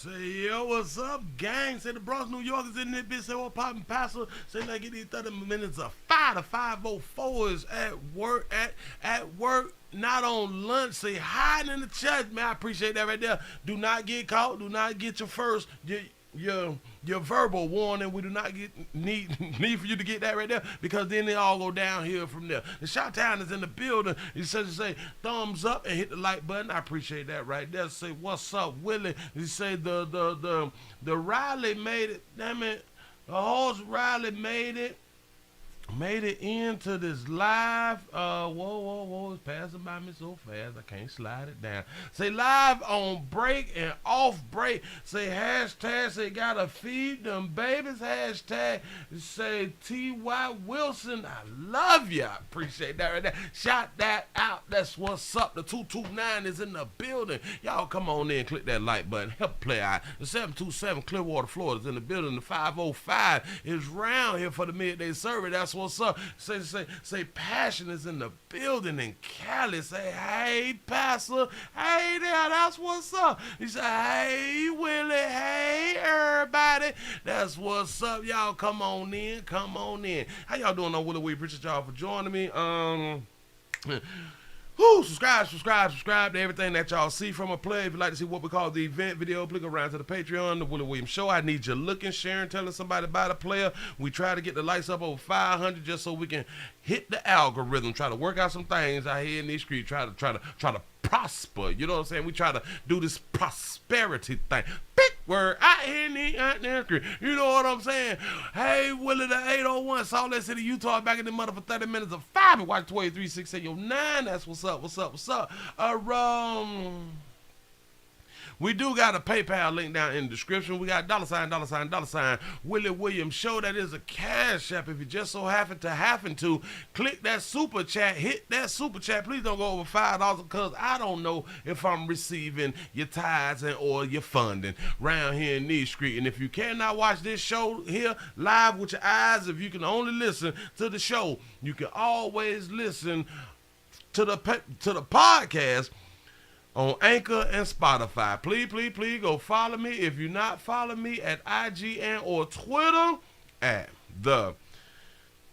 Say, yo, what's up, gang? Say, the Bronx, New York is in this bitch. Say, what poppin' pastor? Say, like, get these 30 minutes of 5 to 5:04 is at work, at work, not on lunch. Say, hiding in the church, man. I appreciate that right there. Do not get caught. Do not get your verbal warning. We do not need for you to get that right there, because then they all go downhill from there. The Shot Town is in the building. He says to say thumbs up and hit the like button. I appreciate that right there. Say, what's up, Willie? He say the Riley made it. Damn it, the horse Riley made it into this live. Whoa, it's passing by me so fast I can't slide it down. Say, live on break and off break. Say, hashtag, say, gotta feed them babies. Hashtag, say, T.Y. Wilson, I love ya. I appreciate that right there. Shout that out. That's what's up. The 229 is in the building. Y'all come on in, click that like button, help play out. The 727 Clearwater, Florida is in the building. The 505 is round here for the midday service. That's what's up. Say, passion is in the building in Cali. Say, hey, pastor. Hey there, that's what's up. He said, hey, Willie. Hey, everybody. That's what's up. Y'all come on in. Come on in. How y'all doing on Willie? We appreciate y'all for joining me. Subscribe to everything that y'all see from a play. If you'd like to see what we call the event video, click around to the Patreon, the Willie Williams Show. I need you looking, sharing, telling somebody about a player. We try to get the likes up over 500 just so we can hit the algorithm, try to work out some things out here in these streets, try to prosper. You know what I'm saying? We try to do this prosperity thing. Big word out here in the street. You know what I'm saying? Hey, Willie, the 801, Salt Lake City, Utah, back in the mother for 30 minutes of 5 and watch 236809. That's what's up. We do got a PayPal link down in the description. We got $, Willie Williams Show. That is a cash app. If you just so happen to click that super chat, hit that super chat. Please don't go over $5, because I don't know if I'm receiving your tithes and or your funding around here in these streets. And if you cannot watch this show here live with your eyes, if you can only listen to the show, you can always listen to the podcast on Anchor and Spotify. Please go follow me. If you're not following me at IG and or Twitter at the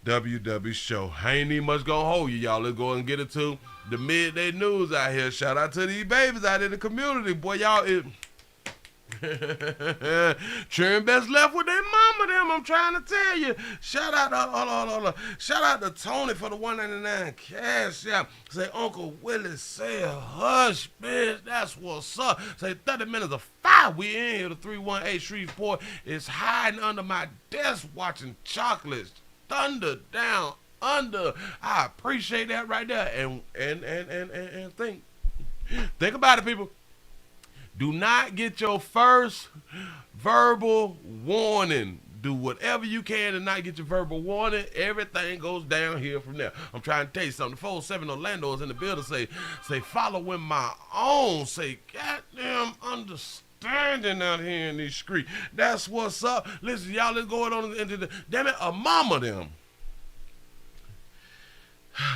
WW Show. I ain't even much gonna hold you, y'all. Let's go and get into the midday news out here. Shout out to these babies out in the community. Boy, y'all, children best left with their mama, them, I'm trying to tell you. Shout out to Shout out to Tony for the $1.99 cash app. Say, Uncle Willie, say a hush, bitch. That's what's up. Say, 30 minutes of 5. We in here. The 318 Shreveport is hiding under my desk watching Chocolates Thunder Down Under. I appreciate that right there. And think about it, people. Do not get your first verbal warning. Do whatever you can to not get your verbal warning. Everything goes downhill from there. I'm trying to tell you something. The 407 Orlando is in the building. Say, following my own. Say, goddamn understanding out here in these streets. That's what's up. Listen, y'all, let's go on into the, damn it, a mama them.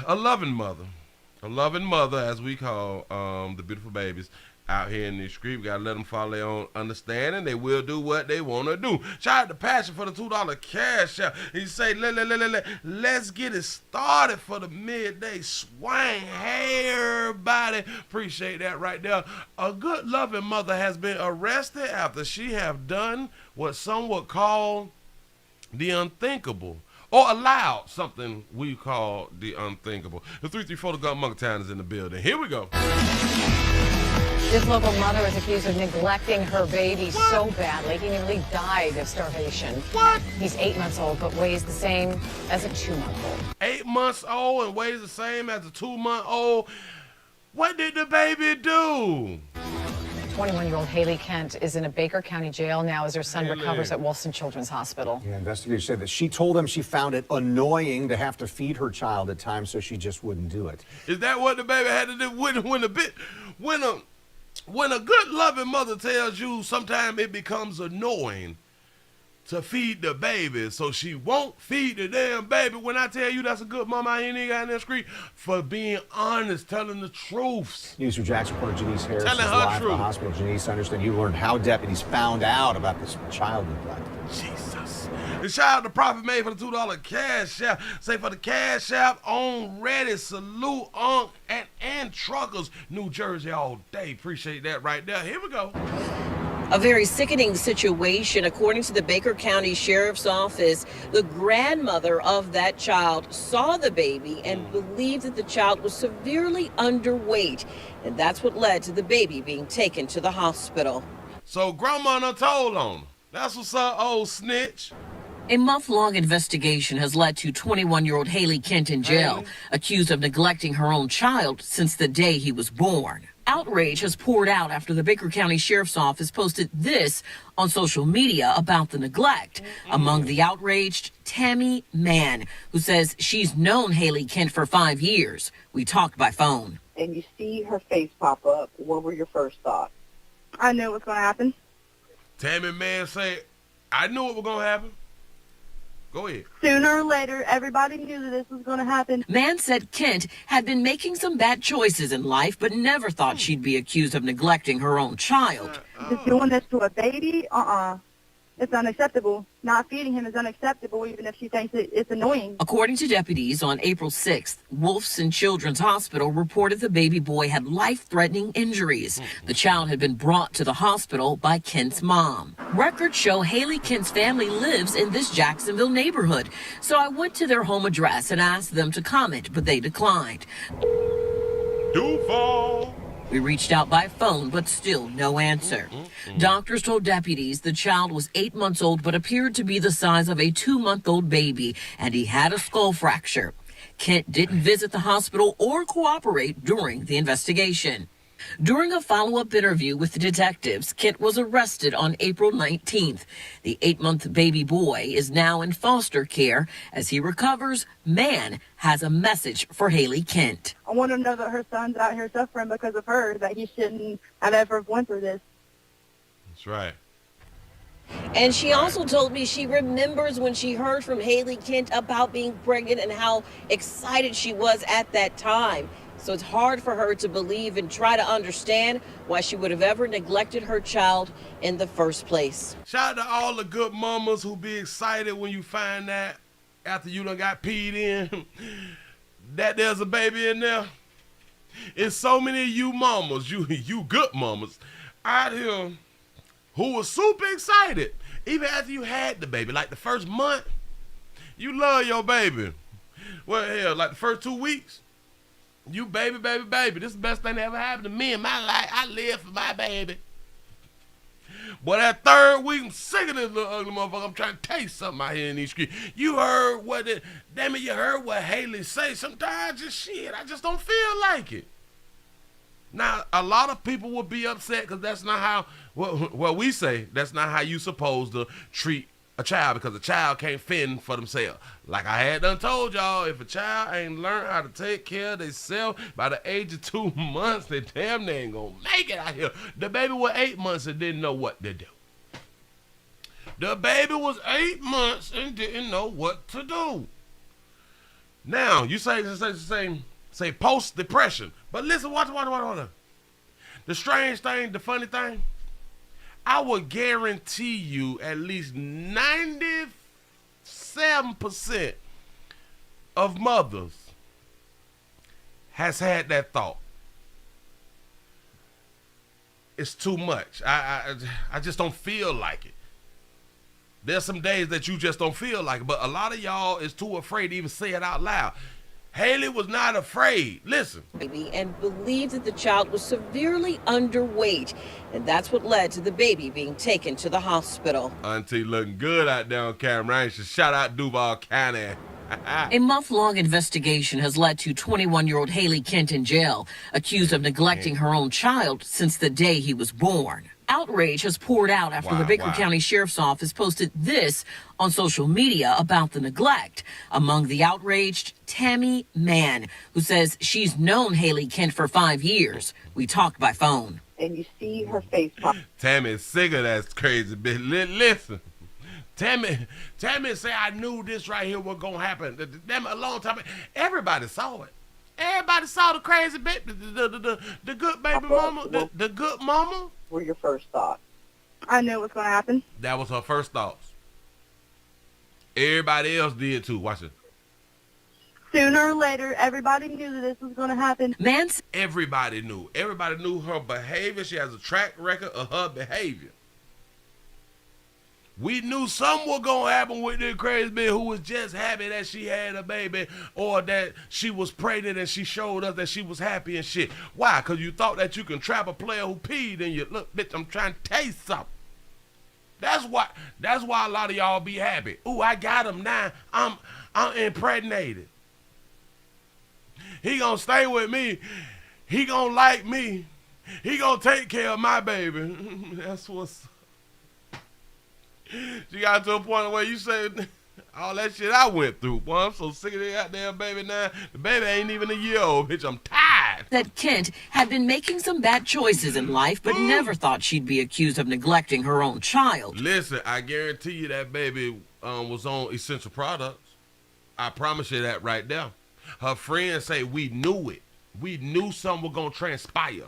A loving mother, as we call the beautiful babies out here in the street. We gotta let them follow their own understanding. They will do what they want to do. Shout out to Passion for the $2 cash out. He say, let's get it started for the midday swing. Hey, everybody. Appreciate that right there. A good loving mother has been arrested after she have done what some would call the unthinkable, or allowed something we call the unthinkable. The 334 Gun Monk Town is in the building. Here we go. This local mother is accused of neglecting her baby so badly he nearly died of starvation. What? He's 8 months old but weighs the same as a 2-month-old. 8 months old and weighs the same as a 2-month-old. What did the baby do? 21-year-old Haley Kent is in a Baker County jail now as her son recovers at Wolfson Children's Hospital. Yeah, investigators said that she told them she found it annoying to have to feed her child at times, so she just wouldn't do it. Is that what the baby had to do? When a good loving mother tells you sometimes it becomes annoying, to feed the baby, so she won't feed the damn baby. When I tell you that's a good mama, I ain't even got in that street for being honest, telling the truths. News from Jackson reporter Janice Harris is Telling her live at the truth. hospital. Janice, I understand you learned how deputies found out about this child neglect. Jesus. The shout out the profit made for the $2 cash app. Say for the cash app on ready. Salute Unc and truckers. New Jersey all day. Appreciate that right there. Here we go. A very sickening situation. According to the Baker County Sheriff's Office, the grandmother of that child saw the baby and believed that the child was severely underweight. And that's what led to the baby being taken to the hospital. So grandma done told on her. That's what's up, old snitch. A month-long investigation has led to 21-year-old Haley Kent in jail, accused of neglecting her own child since the day he was born. Outrage has poured out after the Baker County Sheriff's Office posted this on social media about the neglect. Among the outraged, Tammy Mann, who says she's known Haley Kent for 5 years. We talked by phone. And you see her face pop up. What were your first thoughts? I knew it was going to happen. Tammy Man say, I knew it was going to happen. Go ahead. Sooner or later, everybody knew that this was going to happen. Mann said Kent had been making some bad choices in life, but never thought she'd be accused of neglecting her own child. Just doing this to a baby, it's unacceptable. Not feeding him is unacceptable, even if she thinks it's annoying. According to deputies, on April 6th, Wolfson Children's Hospital reported the baby boy had life-threatening injuries. The child had been brought to the hospital by Kent's mom. Records show Haley Kent's family lives in this Jacksonville neighborhood, so I went to their home address and asked them to comment, but they declined. Duval. We reached out by phone, but still no answer. Doctors told deputies the child was 8 months old, but appeared to be the size of a 2-month-old baby, and he had a skull fracture. Kent didn't visit the hospital or cooperate during the investigation. During a follow-up interview with the detectives, Kent was arrested on April 19th. The 8-month baby boy is now in foster care. As he recovers, Mann has a message for Haley Kent. I want her to know that her son's out here suffering because of her, that he shouldn't have ever went through this. That's right. And she also told me she remembers when she heard from Haley Kent about being pregnant and how excited she was at that time. So it's hard for her to believe and try to understand why she would have ever neglected her child in the first place. Shout out to all the good mamas who be excited when you find that after you done got peed in that there's a baby in there. It's so many of you mamas, you good mamas out here who was super excited even after you had the baby. Like the first month, you love your baby. Well, hell, like the first 2 weeks, you baby. This is the best thing that ever happened to me in my life. I live for my baby. But that 3rd week, I'm sick of this little ugly motherfucker. I'm trying to tell you something out here in these streets. You heard you heard what Haley say. Sometimes I just don't feel like it. Now, a lot of people will be upset because that's not how, well, we say that's not how you supposed to treat a child, because a child can't fend for themselves. Like I had done told y'all, if a child ain't learned how to take care of themselves by the age of 2 months, they damn near ain't gonna make it out here. The baby was 8 months and didn't know what to do. The baby was 8 months and didn't know what to do. Now, you say post-depression. But listen, watch. The strange thing, the funny thing, I would guarantee you at least 97% of mothers has had that thought. It's too much. I just don't feel like it. There's some days that you just don't feel like it, but a lot of y'all is too afraid to even say it out loud. Haley was not afraid. Listen. And believed that the child was severely underweight. And that's what led to the baby being taken to the hospital. Auntie looking good out there on camera. I should shout out Duval County. A month-long investigation has led to 21-year-old Haley Kent in jail, accused of neglecting her own child since the day he was born. Outrage has poured out after the Baker County Sheriff's Office posted this on social media about the neglect. Among the outraged, Tammy Mann, who says she's known Haley Kent for 5 years. We talked by phone. And you see her face pop. Tammy's sick of that crazy bitch. Listen, Tammy say I knew this right here was gonna happen. Damn, a long time. Everybody saw it. Everybody saw the crazy baby, the good baby mama, the good mama. What were your first thoughts? I knew it was going to happen. That was her first thoughts. Everybody else did too. Watch it. Sooner or later, everybody knew that this was going to happen. Everybody knew. Everybody knew her behavior. She has a track record of her behavior. We knew something was going to happen with this crazy bitch who was just happy that she had a baby or that she was pregnant and she showed us that she was happy and shit. Why? Because you thought that you can trap a player who peed and you, look, bitch, I'm trying to taste something. That's why a lot of y'all be happy. Ooh, I got him now. I'm impregnated. He gonna stay with me. He gonna like me. He gonna take care of my baby. That's what's... She got to a point where you say, all that shit I went through. Boy, I'm so sick of that goddamn baby now. The baby ain't even a year old, bitch. I'm tired. That Kent had been making some bad choices in life, but never thought she'd be accused of neglecting her own child. Listen, I guarantee you that baby was on essential products. I promise you that right there. Her friends say we knew it. We knew something was going to transpire.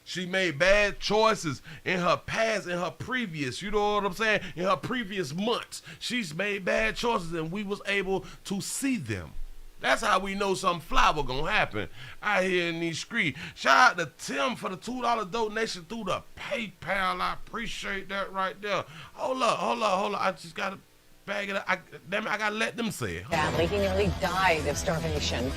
She made bad choices in her past, in her previous, you know what I'm saying? In her previous months. She's made bad choices and we was able to see them. That's how we know something fly was going to happen out here in these streets. Shout out to Tim for the $2 donation through the PayPal. I appreciate that right there. Hold up. I just got to bag it up. Damn it, I got to let them say it. Badly, he nearly died of starvation.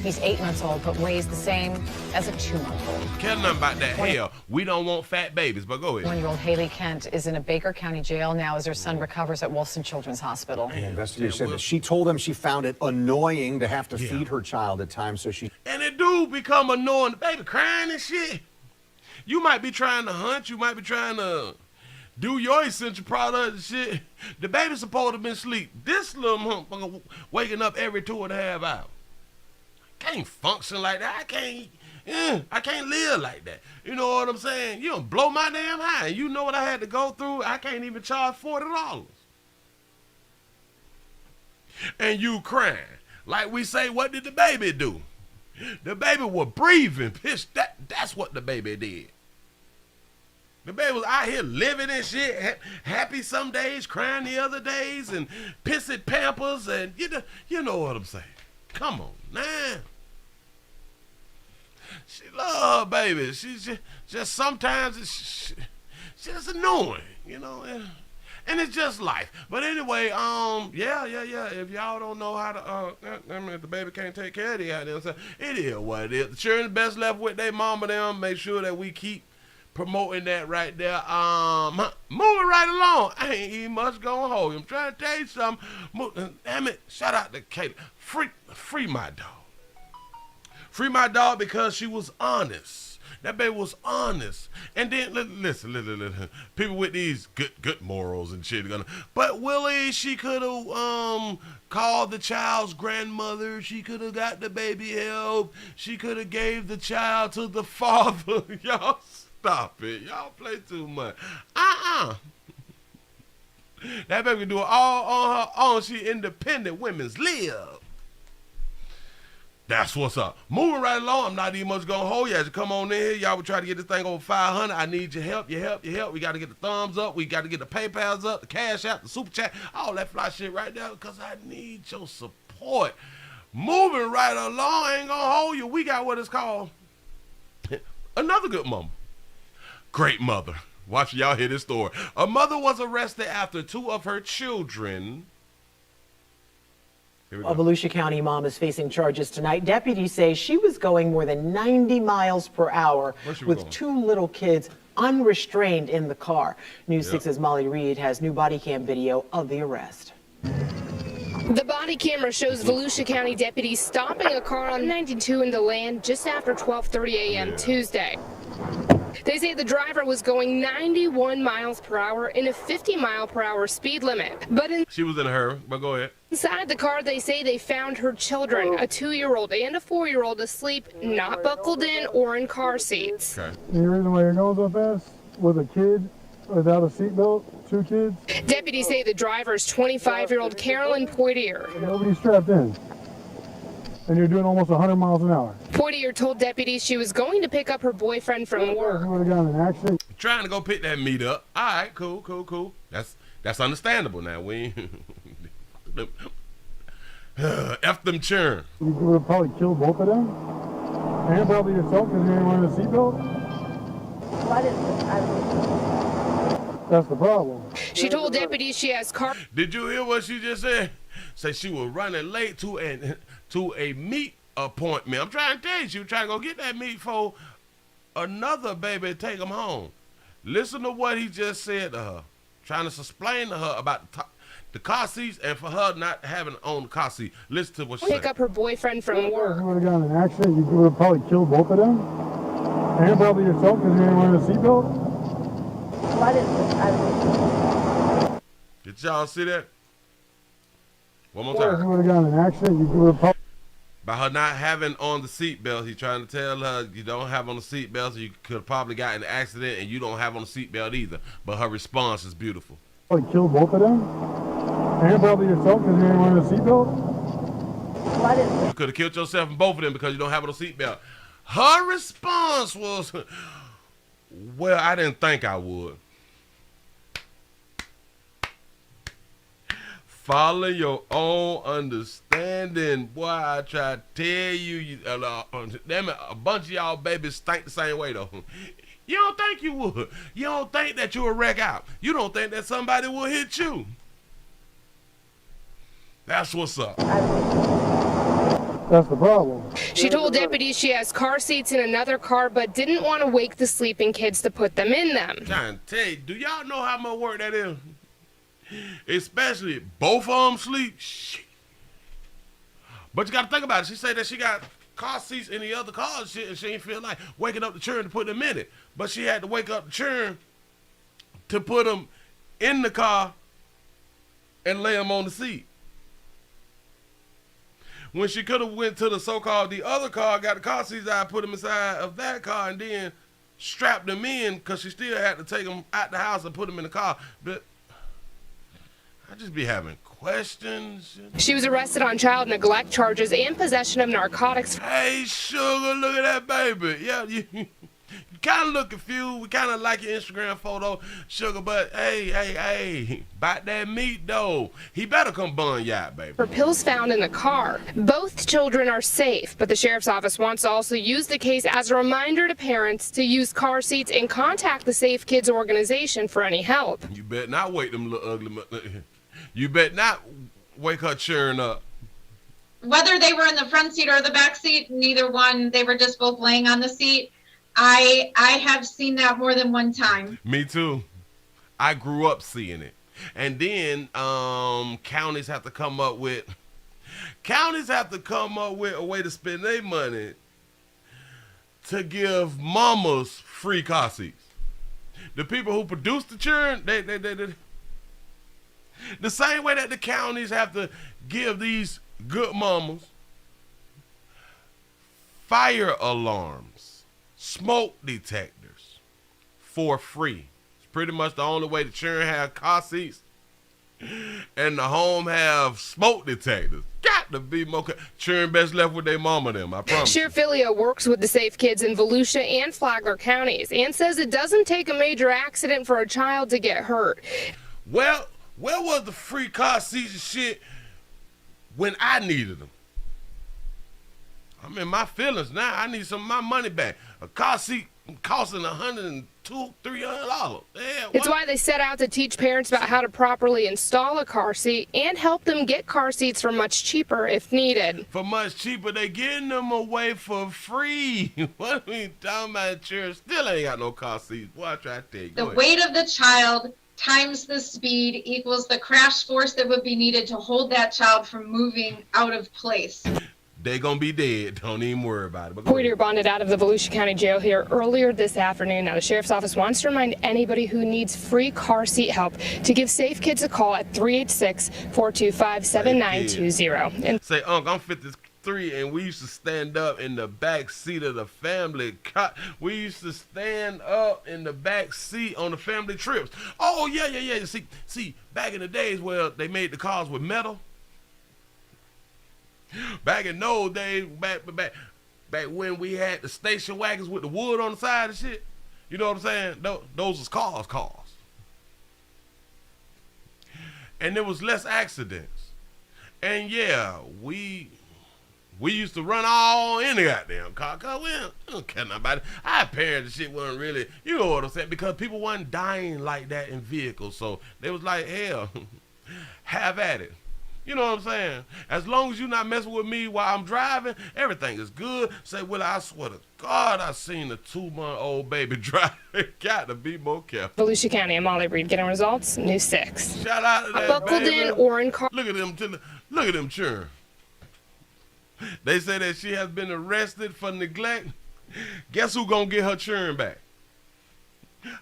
He's 8 months old, but weighs the same as a 2-month-old. Care nothing about that. Hell, we don't want fat babies, but go ahead. 1-year-old Haley Kent is in a Baker County jail now as her son recovers at Wolfson Children's Hospital. The investigator said that she told him she found it annoying to have to feed her child at times, so she... And it do become annoying. The baby crying and shit. You might be trying to hunt. You might be trying to do your essential product and shit. The baby's supposed to have been asleep. This little motherfucker waking up every 2.5 hours. Can't function like that. I can't live like that. You know what I'm saying? You don't blow my damn high. You know what I had to go through? I can't even charge $40. And you crying. Like we say, what did the baby do? The baby was breathing. Piss, that's what the baby did. The baby was out here living and shit, happy some days, crying the other days, and pissing Pampers, and you know what I'm saying. Come on, man. She love her baby. She's just sometimes she's just annoying, you know, and it's just life. But anyway, yeah. If y'all don't know how to, if the baby can't take care of the goddamn self, it is what it is. The children best left with their mama. Them make sure that we keep promoting that right there. Moving right along. I ain't even much going home. I'm trying to tell you something. Damn it! Shout out to Kayla. Free my dog. Free my dog because she was honest. That baby was honest. And then listen. People with these good morals and shit. But Willie, she could have called the child's grandmother. She could have got the baby help. She could have gave the child to the father. Y'all stop it. Y'all play too much. That baby can do it all on her own. She independent. Women's live. That's what's up. Moving right along. I'm not even much gonna hold you. As you come on in here, y'all would try to get this thing over 500. I need your help. We got to get the thumbs up. We got to get the PayPals up, the Cash App, the Super Chat, all that fly shit right there because I need your support. Moving right along. I ain't gonna hold you. We got what it's called another good mama. Great mother. Watch y'all hear this story. A mother was arrested after 2 of her children. A Volusia County mom is facing charges tonight. Deputies say she was going more than 90 miles per hour with 2 little kids unrestrained in the car. News 6's Molly Reed has new body cam video of the arrest. The body camera shows Volusia County deputies stopping a car on 92 in DeLand just after 12:30 a.m. Tuesday. They say the driver was going 91 miles per hour in a 50-mile-per-hour speed limit. But she was in a hurry, but go ahead. Inside the car, they say they found her children, a 2-year-old and a 4-year-old, asleep, not buckled in or in car seats. Okay. The reason why you're going so fast with a kid without a seatbelt, 2 kids. Deputies say the driver's 25-year-old Carolyn Poitier. Nobody's strapped in. And you're doing almost 100 miles an hour. Poitier told deputies she was going to pick up her boyfriend from work. You would have gotten an accident. Trying to go pick that meat up. All right, cool. That's understandable now. We F them churn. You would have probably killed both of them. And probably yourself because you didn't wear a seatbelt. That's the problem. She told deputies she has car. Did you hear what she just said? Say she was running late to a meat appointment. I'm trying to tell you, she was trying to go get that meat for another baby to take him home. Listen to what he just said to her. Trying to explain to her about the car seats and for her not having on the car seat. Listen to what she said. Pick up her boyfriend from work. You would have gotten an accident. You would have probably killed both of them. And probably yourself because you didn't wear a seatbelt. Did y'all see that? One more You time. would have gotten an accident. You would have probably. By her not having on the seatbelt, he's trying to tell her you don't have on the seatbelt, so you could have probably gotten an accident, and you don't have on the seatbelt either. But her response is beautiful. Probably killed both of them. And probably yourself because you didn't wear a seatbelt. You could have killed yourself and both of them because you don't have on a seatbelt. Her response was, well, I didn't think I would. Follow your own understanding. Boy, I try to tell you, damn it, a bunch of y'all babies think the same way, though. You don't think you would. You don't think that you will wreck out. You don't think that somebody will hit you. That's what's up. That's the problem. She told deputies she has car seats in another car, but didn't want to wake the sleeping kids to put them in them. I'm trying to tell you, do y'all know how much work that is? Especially both of them sleep. Shit. But you got to think about it. She said that she got car seats in the other car and shit, and she ain't feel like waking up the children to put them in it. But she had to wake up the children to put them in the car and lay them on the seat. When she could have went to the so-called the other car, got the car seats out, put them inside of that car, and then strapped them in because she still had to take them out the house and put them in the car. But I just be having questions. She was arrested on child neglect charges and possession of narcotics. Hey, sugar, look at that baby. Yeah, you kind of look confused. We kind of like your Instagram photo, sugar, but hey, bite that meat, though. He better come bun you out, baby. For pills found in the car. Both children are safe, but the sheriff's office wants to also use the case as a reminder to parents to use car seats and contact the Safe Kids organization for any help. You better not wake them little ugly. You better not wake her churn up. Whether they were in the front seat or the back seat, neither one, they were just both laying on the seat. I have seen that more than one time. Me too. I grew up seeing it. And then counties have to come up with a way to spend their money to give mamas free car seats. The people who produce the children, they the same way that the counties have to give these good mamas fire alarms, smoke detectors for free. It's pretty much the only way the children have car seats and the home have smoke detectors. Got to be more. Children best left with their mama them, I promise. Sheriff Filio works with the Safe Kids in Volusia and Flagler counties and says it doesn't take a major accident for a child to get hurt. Well, where was the free car seats and shit when I needed them? I'm in my feelings now. I need some of my money back. A car seat costing $100, $300. It's why they set out to teach parents about how to properly install a car seat and help them get car seats for much cheaper if needed. For much cheaper, they getting them away for free. What are we talking about? Church still ain't got no car seats. Boy, I try to tell you. The weight of the child times the speed equals the crash force that would be needed to hold that child from moving out of place. They gonna be dead. Don't even worry about it. Poitier bonded out of the Volusia County Jail here earlier this afternoon. Now, the Sheriff's Office wants to remind anybody who needs free car seat help to give Safe Kids a call at 386-425-7920. Say, Unc, I'm fit to 3, and we used to stand up in the back seat of the family car. We used to stand up in the back seat on the family trips. Oh, yeah. See, back in the days where they made the cars with metal. Back in those days, back when we had the station wagons with the wood on the side and shit. You know what I'm saying? Those was cars. And there was less accidents. And yeah, we used to run all in the goddamn car, cause we don't care nothing about it. Our parents and shit wasn't really, you know what I'm saying, because people wasn't dying like that in vehicles. So they was like, hell, have at it. You know what I'm saying? As long as you're not messing with me while I'm driving, everything is good. Say, Willie, I swear to God, I seen a 2-month-old baby drive. Got to be more careful. Volusia County, I'm Molly Reed, getting results, News 6. Shout out to that Buckled baby. in or in car. Look at them children. They say that she has been arrested for neglect. Guess who gonna get her children back?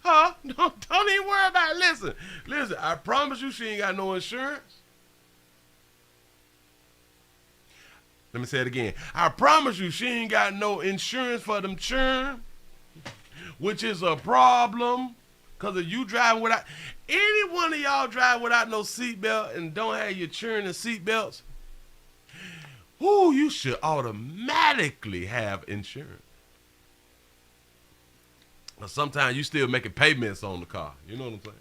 Huh? Don't even worry about it. Listen, I promise you she ain't got no insurance. Let me say it again. I promise you she ain't got no insurance for them children, which is a problem. Because if you driving without, any one of y'all drive without no seatbelt and don't have your children in seatbelts, you should automatically have insurance. But sometimes you still making payments on the car. You know what I'm saying?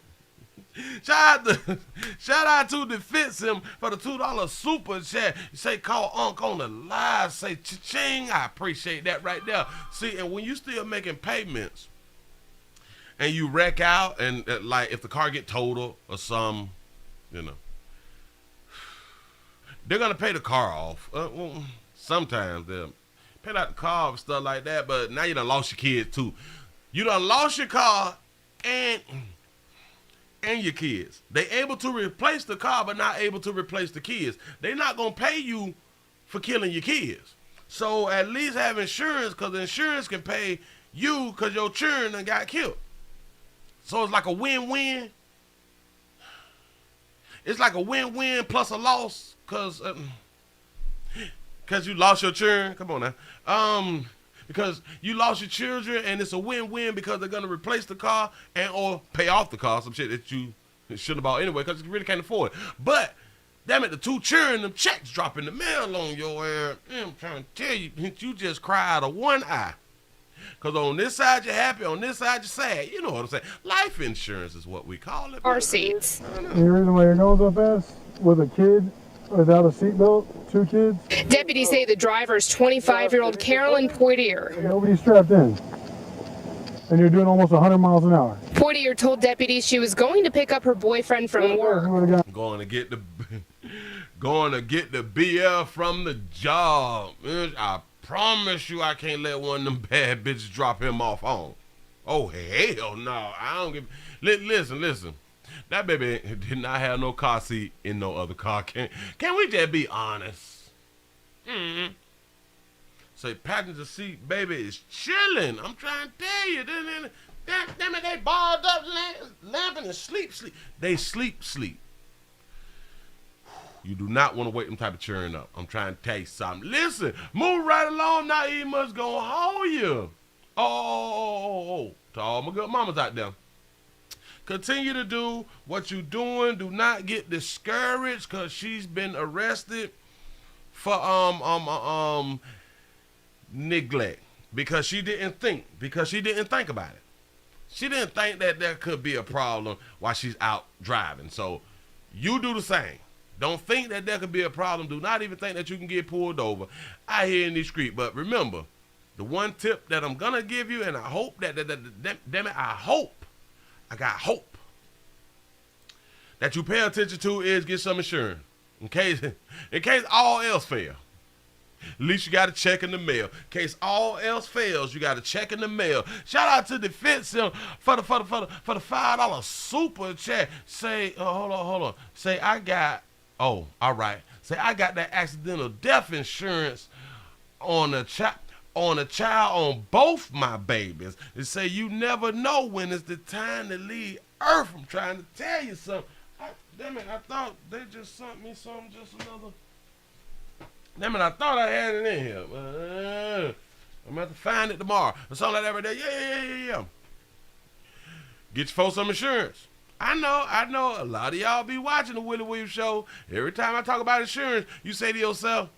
Shout out to Defense Him for the $2 super chat. You say call Unc on the live, say cha-ching. I appreciate that right there. See, and when you still making payments and you wreck out and like if the car get totaled or some, you know, they're gonna pay the car off. Well, sometimes they'll pay out the car and stuff like that, but now you done lost your kids too. You done lost your car and your kids. They able to replace the car, but not able to replace the kids. They not gonna pay you for killing your kids. So at least have insurance, because insurance can pay you because your children done got killed. So it's like a win-win. It's like a win-win plus a loss, because you lost your children. Come on now. Because you lost your children, and it's a win-win because they're going to replace the car and or pay off the car, some shit that you shouldn't have bought anyway because you really can't afford it. But, damn it, the two children, them checks drop in the mail on your ass. I'm trying to tell you, you just cry out of one eye. Because on this side you're happy, on this side you're sad. You know what I'm saying? Life insurance is what we call it. Car seats. The reason why you're going so fast with a kid without a seatbelt, 2 kids. Deputies say the driver's 25-year-old Carolyn Poitier. Nobody's strapped in. And you're doing almost 100 miles an hour. Poitier told deputies she was going to pick up her boyfriend from work. Going to get the BL from the job. I promise you I can't let one of them bad bitches drop him off home. Oh, hell no. I don't give... Listen. That baby did not have no car seat in no other car. Can we just be honest? Say passenger seat, baby, is chilling. I'm trying to tell you. Damn it, they balled up, lamping and sleep. They sleep. You do not want to wake them type of churn up. I'm trying to tell you something. Listen, move right along. Not even much gonna hold you. Oh. To all my good mamas out there. Continue to do what you're doing. Do not get discouraged because she's been arrested for neglect because she didn't think about it. She didn't think that there could be a problem while she's out driving. So you do the same. Don't think that there could be a problem. Do not even think that you can get pulled over out here in the street. But remember, the one tip that I'm gonna give you, and I hope that I got hope that you pay attention to is get some insurance in case all else fails. At least you got to check in the mail. In case all else fails, you got to check in the mail. Shout out to Defense Him for the $5 super chat. Say, hold on. Say I got that accidental death insurance on a child. On both my babies. They say you never know when it's the time to leave Earth. I'm trying to tell you something. Damn it, I thought they just sent me something, just another. Damn it, I thought I had it in here. I'm going to have to find it tomorrow. Or something like that right there. Yeah. Get your folks some insurance. I know. A lot of y'all be watching the Willie Williams show. Every time I talk about insurance, you say to yourself,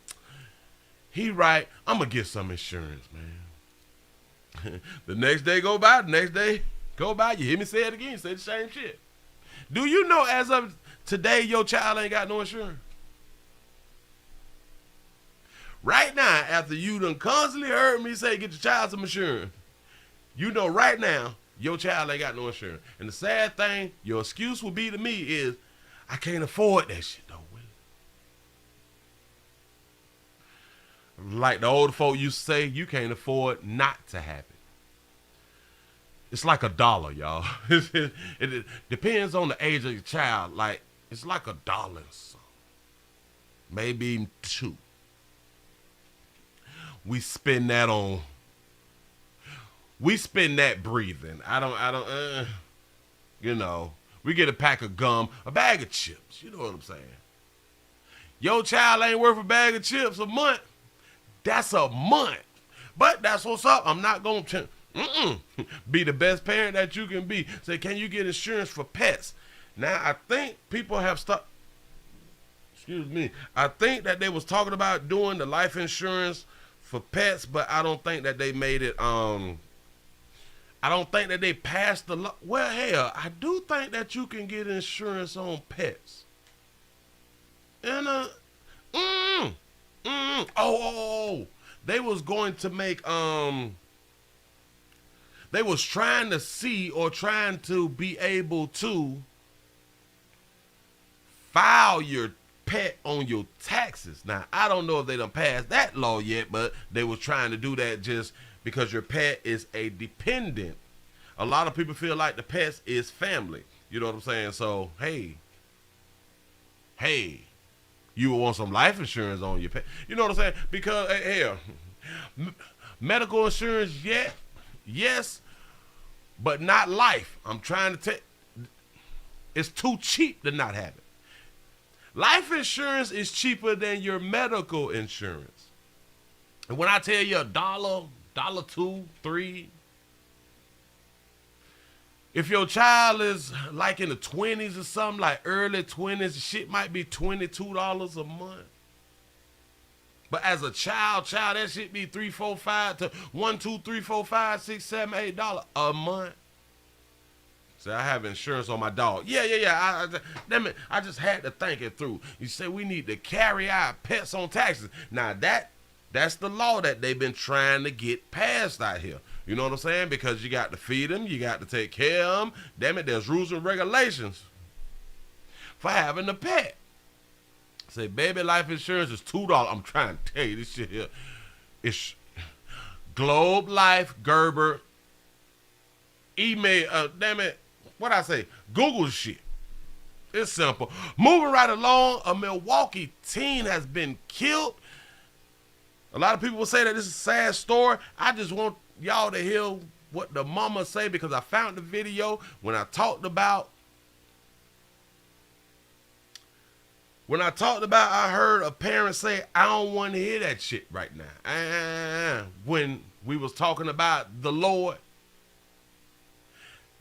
he right, I'm going to get some insurance, man. The next day go by, you hear me say it again, say the same shit. Do you know as of today, your child ain't got no insurance? Right now, after you done constantly heard me say get your child some insurance, you know right now, your child ain't got no insurance. And the sad thing, your excuse will be to me is, I can't afford that shit though, Willie. Like the old folk used to say, you can't afford not to have it. It's like $1, y'all. It depends on the age of your child. Like, it's like $1 or something. Maybe even $2. We spend that breathing. We get a pack of gum, a bag of chips. You know what I'm saying? Your child ain't worth a bag of chips a month. That's a month. But that's what's up. I'm not going to be the best parent that you can be. Say, can you get insurance for pets? Now, I think people have stopped. Excuse me. I think that they was talking about doing the life insurance for pets, but I don't think that they made it, I don't think that they passed the law. Well, hell, I do think that you can get insurance on pets. And, they was going to make, they was trying to see or trying to be able to file your pet on your taxes. Now, I don't know if they done passed that law yet, but they was trying to do that just because your pet is a dependent. A lot of people feel like the pets is family. You know what I'm saying? So, hey, you would want some life insurance on your pet. You know what I'm saying? Because, hell, medical insurance, yes, but not life. I'm trying to tell. It's too cheap to not have it. Life insurance is cheaper than your medical insurance. And when I tell you $1, $2, $3, if your child is like in the 20s or something, like early 20s, shit might be $22 a month. But as a child, that shit be $3, $4, $5 to $1, $2, $3, $4, $5, $6, $7, $8 a month. So I have insurance on my dog. Yeah. Damn it, I just had to think it through. You say we need to carry our pets on taxes. Now that's the law that they've been trying to get passed out here. You know what I'm saying? Because you got to feed them, you got to take care of them. Damn it, there's rules and regulations for having a pet. Say baby life insurance is $2. I'm trying to tell you this shit here. It's Globe Life, Gerber, email, damn it. What I say? Google shit. It's simple. Moving right along, a Milwaukee teen has been killed. A lot of people will say that this is a sad story. I just want y'all to hear what the mama say because I found the video when I talked about I heard a parent say, I don't want to hear that shit right now. When we was talking about the Lord.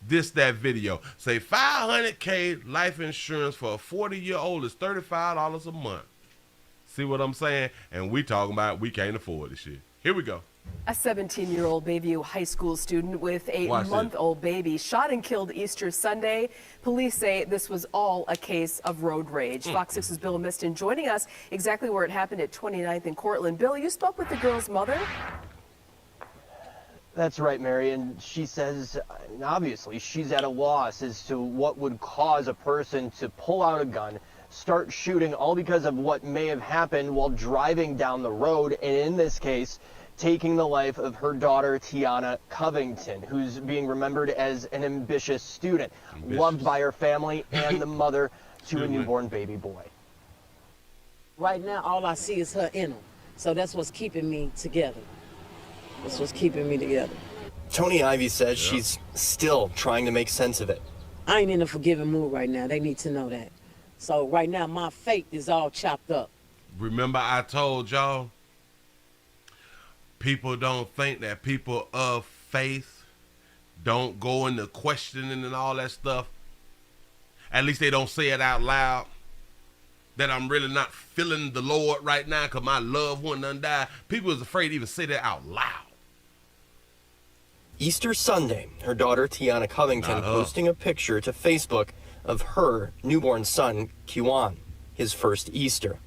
That video. Say $500K life insurance for a 40-year-old is $35 a month. See what I'm saying? And we talking about we can't afford this shit. Here we go. A 17-year-old Bayview High School student with a month-old baby shot and killed Easter Sunday. Police say this was all a case of road rage. Fox 6's Bill Miston joining us exactly where it happened at 29th and Cortland. Bill, you spoke with the girl's mother? That's right, Mary, and she says, obviously, she's at a loss as to what would cause a person to pull out a gun, start shooting, all because of what may have happened while driving down the road, and in this case, taking the life of her daughter, Tiana Covington, who's being remembered as an ambitious student, loved by her family and the mother to a newborn baby boy. Right now, all I see is her in him, so that's what's keeping me together. That's what's keeping me together. Tony Ivy says she's still trying to make sense of it. I ain't in a forgiving mood right now. They need to know that. So right now, my fate is all chopped up. remember I told y'all, people don't think that people of faith don't go into questioning and all that stuff. At least they don't say it out loud. That I'm really not feeling the Lord right now because my loved one done died. People is afraid to even say that out loud. Easter Sunday, her daughter Tiana Covington posting a picture to Facebook of her newborn son, Kiwan, his first Easter.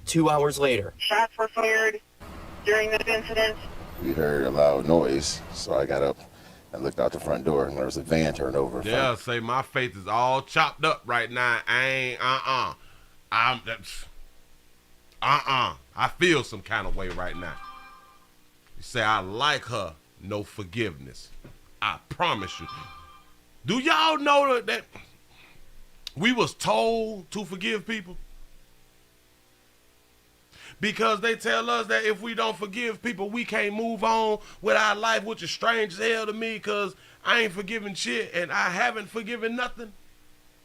2 hours later, Shots were fired during this incident. We heard a loud noise, so I got up and looked out the front door, and there was a van turned over. Yeah, say my faith is all chopped up right now. I feel some kind of way right now. You say I like her, no forgiveness. I promise you. Do y'all know that we was told to forgive people? Because they tell us that if we don't forgive people, we can't move on with our life, which is strange as hell to me because I ain't forgiving shit and I haven't forgiven nothing.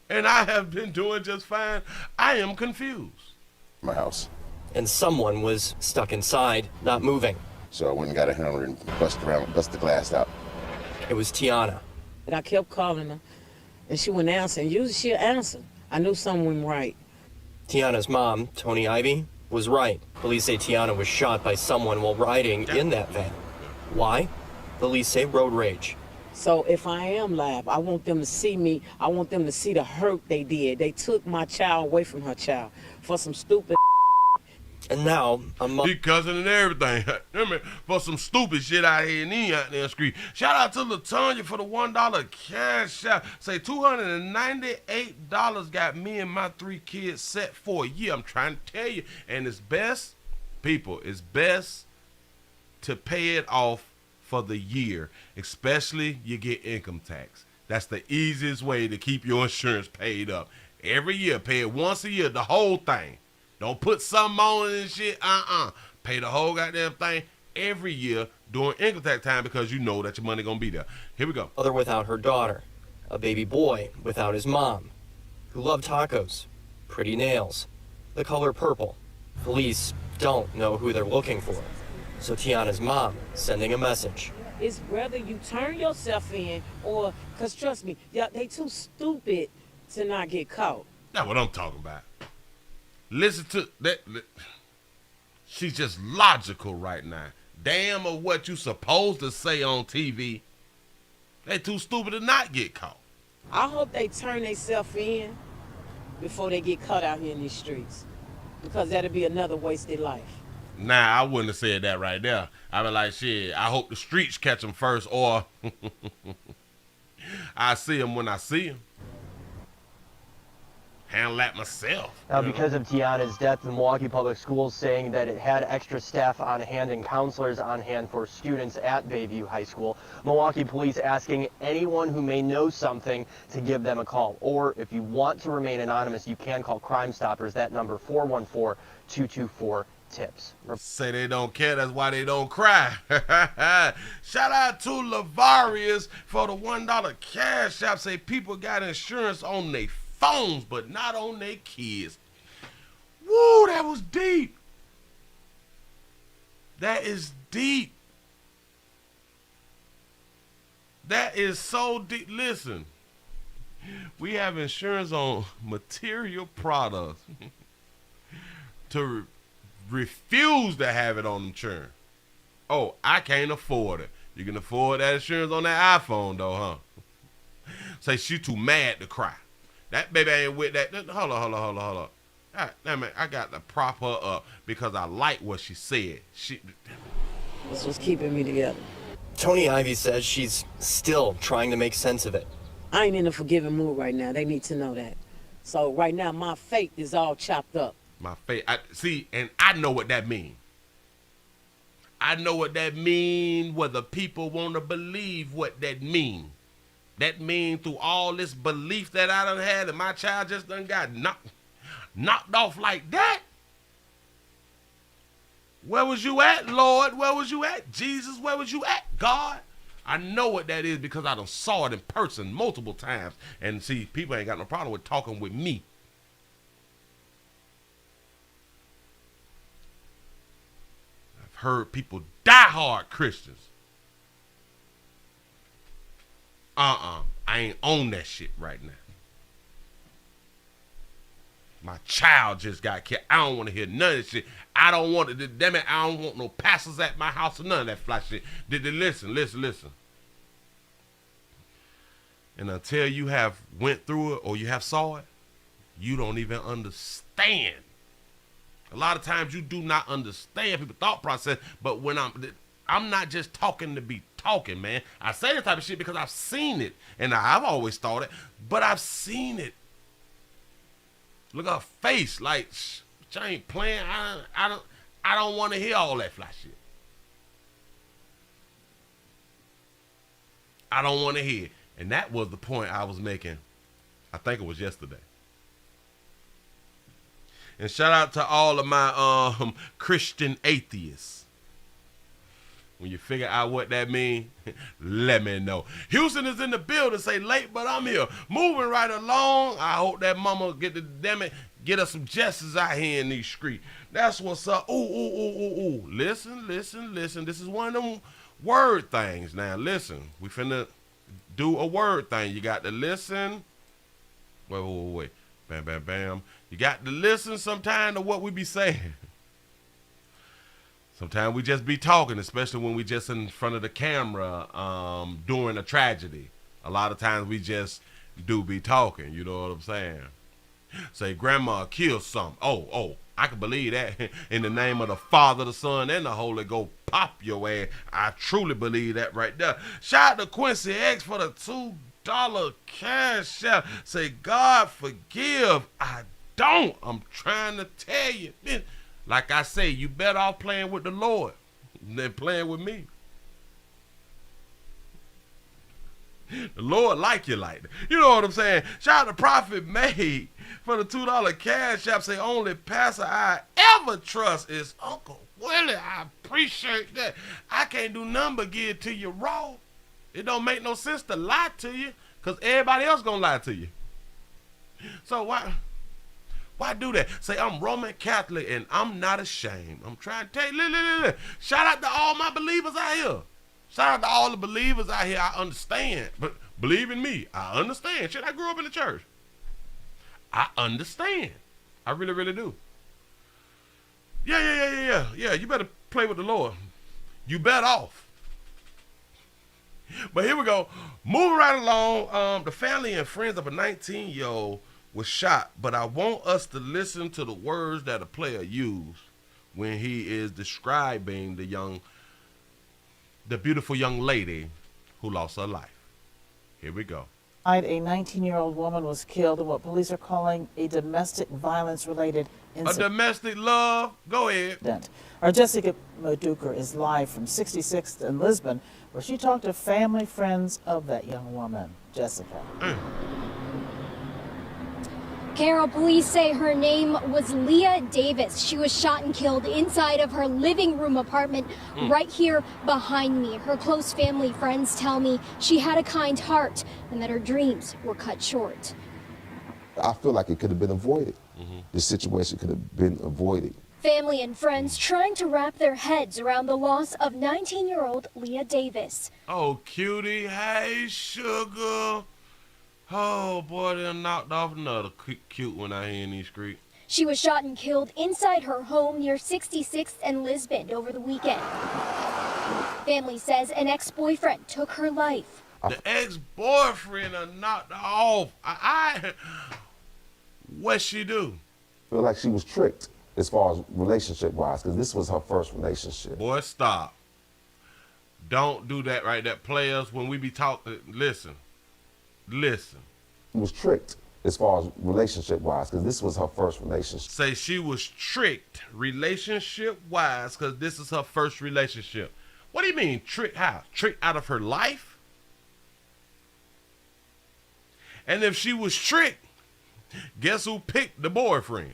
And I have been doing just fine. I am confused. My house. And someone was stuck inside, not moving. So I went and got a hammer and bust the glass out. It was Tiana. And I kept calling her, and she wouldn't answer. And usually she'll answer. I knew something wasn't right. Tiana's mom, Tony Ivy, was right. Police say Tiana was shot by someone while riding in that van. Why? Police say road rage. So if I am live, I want them to see me. I want them to see the hurt they did. They took my child away from her child for some stupid. And now, he cussing and everything. For some stupid shit out here and he out there screaming. Shout out to LaTanya for the $1 cash out. Say $298 got me and my 3 kids set for a year. I'm trying to tell you. And it's best, people, it's best to pay it off for the year. Especially you get income tax. That's the easiest way to keep your insurance paid up. Every year, pay it once a year, the whole thing. Don't put something on it and shit. Pay the whole goddamn thing every year during income tax time because you know that your money gonna be there. Here we go. Mother without her daughter. A baby boy without his mom. Who loved tacos. Pretty nails. The color purple. Police don't know who they're looking for. So Tiana's mom sending a message. It's whether you turn yourself in or, because trust me, they too stupid to not get caught. That's what I'm talking about. Listen to that. She's just logical right now. Damn of what you supposed to say on TV. They too stupid to not get caught. I hope they turn themselves in before they get caught out here in these streets. Because that'll be another wasted life. Nah, I wouldn't have said that right there. I'd be like, shit, I hope the streets catch them first or I see them when I see them. Handle that myself. Now, because of Tiana's death, the Milwaukee Public Schools saying that it had extra staff on hand and counselors on hand for students at Bayview High School. Milwaukee police asking anyone who may know something to give them a call. Or if you want to remain anonymous, you can call Crime Stoppers. That number, 414-224-TIPS. Say they don't care, that's why they don't cry. Shout out to Lavarius for the $1 cash app. Say people got insurance on their phones, but not on their kids. Woo, that was deep. That is deep. That is so deep. Listen, we have insurance on material products to refuse to have it on insurance. Oh, I can't afford it. You can afford that insurance on that iPhone though, huh? Say she too mad to cry. That baby ain't with that. Hold on. I got to prop her up because I like what she said. This was keeping me together. Tony Ivy says she's still trying to make sense of it. I ain't in a forgiving mood right now. They need to know that. So right now, my faith is all chopped up. My faith. See, and I know what that means. I know what that means, whether people want to believe what that means. That means through all this belief that I done had and my child just done got knocked off like that. Where was you at, Lord? Where was you at? Jesus, where was you at, God? I know what that is because I done saw it in person multiple times. And see, people ain't got no problem with talking with me. heard people diehard Christians. I ain't on that shit right now. My child just got killed. I don't want to hear none of this shit. I don't want it. Damn it, I don't want no pastors at my house or none of that fly shit. Listen. And until you have went through it or you have saw it, you don't even understand. A lot of times you do not understand people's thought process, but when I'm not just talking to be talking, man. I say this type of shit because I've seen it, and I've always thought it, but I've seen it. Look at her face, like she ain't playing. I don't want to hear all that fly shit. I don't want to hear. And that was the point I was making. I think it was yesterday. And shout out to all of my Christian atheists. When you figure out what that means, let me know. Houston is in the building. Say late, but I'm here. Moving right along. I hope that mama get us some justice out here in these streets. That's what's up. Ooh. Listen. This is one of them word things. Now, listen. We finna do a word thing. You got to listen. Wait. Bam. You got to listen sometime to what we be saying. Sometimes we just be talking, especially when we just in front of the camera during a tragedy. A lot of times we just do be talking, you know what I'm saying? Say, grandma killed something. Oh, I can believe that. In the name of the Father, the Son, and the Holy Ghost, pop your ass. I truly believe that right there. Shout out to Quincy X for the $2 cash out. Say, God forgive. I don't. I'm trying to tell you. Like I say, you better off playing with the Lord than playing with me. The Lord like you like that. You know what I'm saying? Shout out to Prophet May for the $2 cash app. Say, only pastor I ever trust is Uncle Willie. I appreciate that. I can't do nothing but give it to you raw. It don't make no sense to lie to you because everybody else gonna lie to you. So why do that? Say, I'm Roman Catholic and I'm not ashamed. I'm trying to tell you. Look. Shout out to all my believers out here. Shout out to all the believers out here. I understand. But believe in me, I understand. Shit, I grew up in the church. I understand. I really, really do. Yeah. You better play with the Lord. You better off. But here we go. Moving right along. The family and friends of a 19-year-old was shot, but I want us to listen to the words that a player used when he is describing the beautiful young lady who lost her life. Here we go. A 19-year-old woman was killed in what police are calling a domestic violence-related incident. A domestic love? Go ahead. Our Jessica Moduker is live from 66th in Lisbon, where she talked to family friends of that young woman. Jessica. Carol, police say her name was Leah Davis. She was shot and killed inside of her living room apartment right here behind me. Her close family friends tell me she had a kind heart and that her dreams were cut short. I feel like it could have been avoided. This situation could have been avoided. Family and friends trying to wrap their heads around the loss of 19-year-old Leah Davis. Oh, cutie. Hey, sugar. Oh, boy, they knocked off another cute one out here in these streets. She was shot and killed inside her home near 66th and Lisbon over the weekend. Family says an ex-boyfriend took her life. The ex-boyfriend knocked her off. What'd she do? I feel like she was tricked as far as relationship-wise, because this was her first relationship. Boy, stop. Don't do that right there. Players, when we be talking, listen. She was tricked as far as relationship-wise, because this was her first relationship. Say she was tricked relationship-wise, because this is her first relationship. What do you mean, tricked how? Tricked out of her life? And if she was tricked, guess who picked the boyfriend?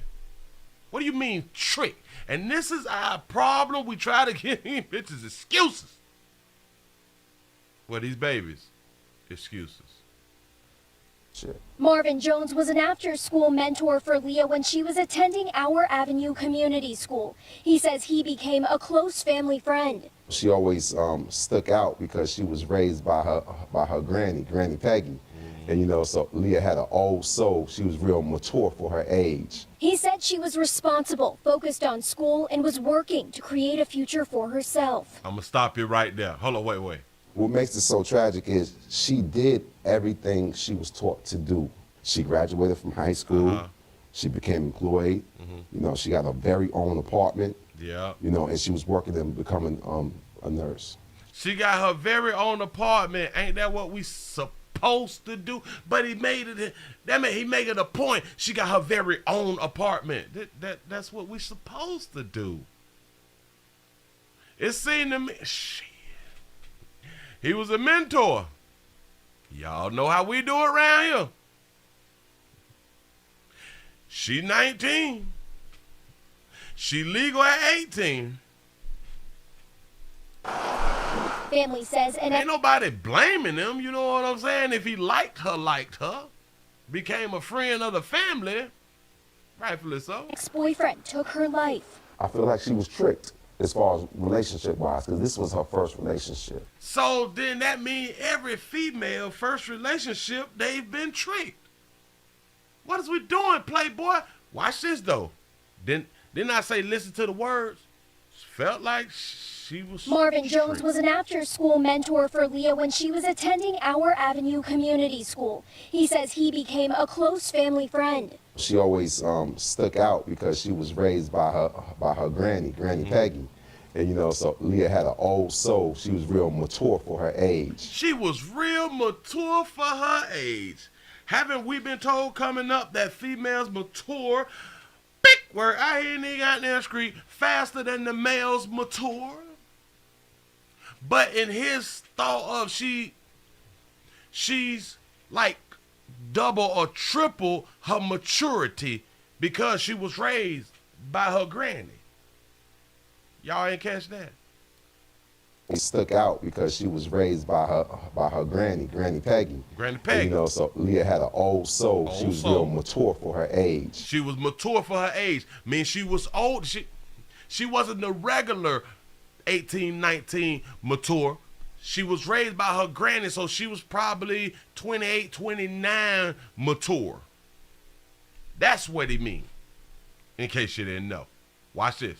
What do you mean, tricked? And this is our problem. We try to give these bitches excuses. Well, these babies, excuses. relationship. Marvin Jones was an after-school mentor for Leah when she was attending Our Avenue Community School. He says he became a close family friend. She always stuck out because she was raised by her Granny Peggy. And, you know, so Leah had an old soul. She was real mature for her age. He said she was responsible, focused on school, and was working to create a future for herself. I'm going to stop you right there. Hold on, wait. What makes it so tragic is she did everything she was taught to do. She graduated from high school. She became employed. You know, she got a very own apartment. Yeah. You know, and she was working and becoming a nurse. She got her very own apartment. Ain't that what we supposed to do? But he made it. He made it a point. She got her very own apartment. That's what we supposed to do. It seemed to me. Shit. He was a mentor. Y'all know how we do it around here. She 19. She legal at 18. Family says, and ain't nobody blaming him, you know what I'm saying? If he liked her, became a friend of the family, rightfully so. Ex-boyfriend took her life. I feel like she was tricked as far as relationship-wise, because this was her first relationship. So then that mean every female first relationship, they've been tricked. What is we doing, Playboy? Watch this, though. Didn't I say listen to the words? Felt like she was Marvin tricked. Jones was an after-school mentor for Leah when she was attending Our Avenue Community School. He says he became a close family friend. She always stuck out because she was raised by her Granny Peggy. And, you know, so Leah had an old soul. She was real mature for her age. She was real mature for her age. Haven't we been told coming up that females mature, big word, I hear nigga out there in the street, faster than the males mature? But in his thought of she's like double or triple her maturity because she was raised by her granny. Y'all ain't catch that? It stuck out because she was raised by her Granny Peggy. Granny Peggy. And, you know, so Leah had an old soul. She was real mature for her age. She was mature for her age. I mean, she was old. She wasn't the regular 18, 19 mature. She was raised by her granny, so she was probably 28, 29 mature. That's what he mean, in case you didn't know. Watch this.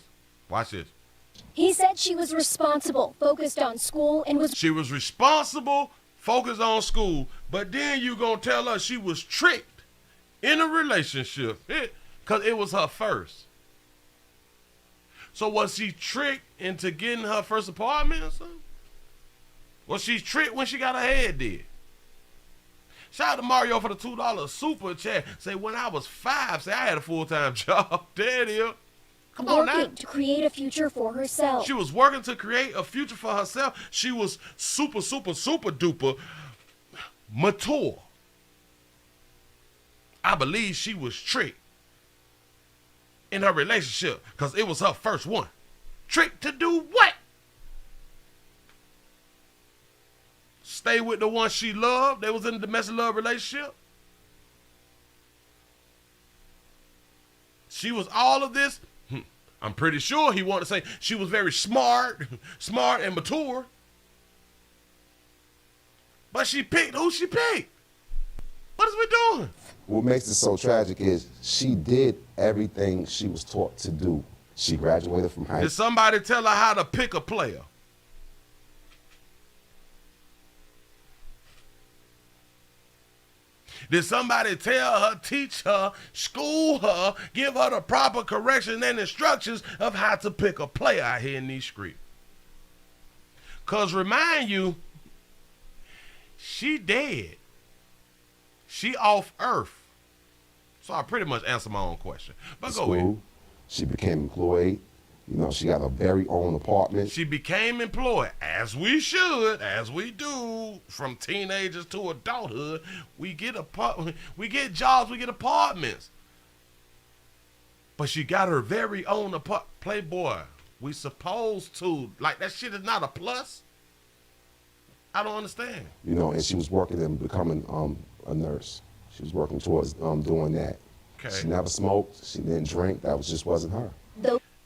He said she was responsible, focused on school, and was... She was responsible, focused on school, but then you gonna tell her she was tricked in a relationship because it was her first. So was she tricked into getting her first apartment or something? Was she tricked when she got her head did? Shout out to Mario for the $2 super chat. Say, when I was 5, say I had a full-time job. There it is. Come on now. Working to create a future for herself. She was working to create a future for herself. She was super, super, super duper mature. I believe she was tricked in her relationship because it was her first one. Tricked to do what? Stay with the one she loved. They was in a domestic love relationship. She was all of this. I'm pretty sure he wanted to say she was very smart and mature. But she picked who she picked. What is we doing? What makes it so tragic is she did everything she was taught to do. She graduated from high school. Did somebody tell her how to pick a player? Did somebody tell her, teach her, school her, give her the proper correction and instructions of how to pick a player out here in these streets? Because remind you, she dead. She off earth. So I pretty much answered my own question. But go ahead. She became employed. You know, she got a very own apartment. She became employed, as we should, as we do, from teenagers to adulthood. We get jobs, we get apartments. But she got her very own apartment. Playboy, we supposed to. Like, that shit is not a plus. I don't understand. You know, and she was working and becoming a nurse. She was working towards doing that. Okay. She never smoked. She didn't drink. That just wasn't her.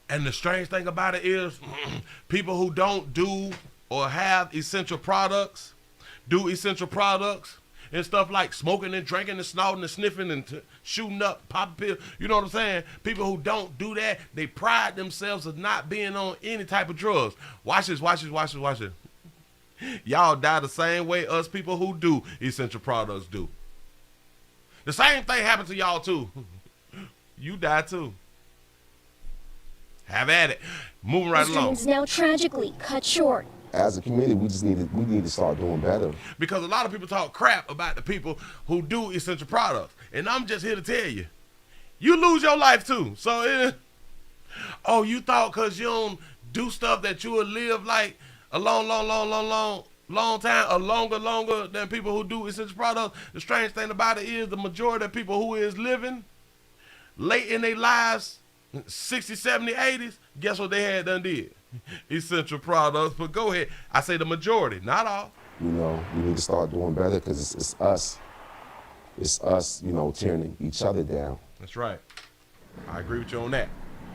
And the strange thing about it is, people who don't do or have essential products, do essential products and stuff like smoking and drinking and snorting and sniffing and shooting up, popping pills. You know what I'm saying? People who don't do that, they pride themselves of not being on any type of drugs. Watch this, watch this, watch this, watch this. Y'all die the same way us people who do essential products do. The same thing happened to y'all too. You die too. Have at it. Moving right along. Dreams now tragically cut short. As a community, we need to start doing better. Because a lot of people talk crap about the people who do essential products. And I'm just here to tell you, you lose your life too. So, oh, you thought because you don't do stuff that you will live like a long time, or longer than people who do essential products. The strange thing about it is the majority of people who is living late in their lives, 60s, 70s, 80s, guess what they had done did? Essential products. But go ahead. I say the majority, not all. You know, we need to start doing better because it's us. It's us, you know, tearing each other down. That's right. I agree with you on that.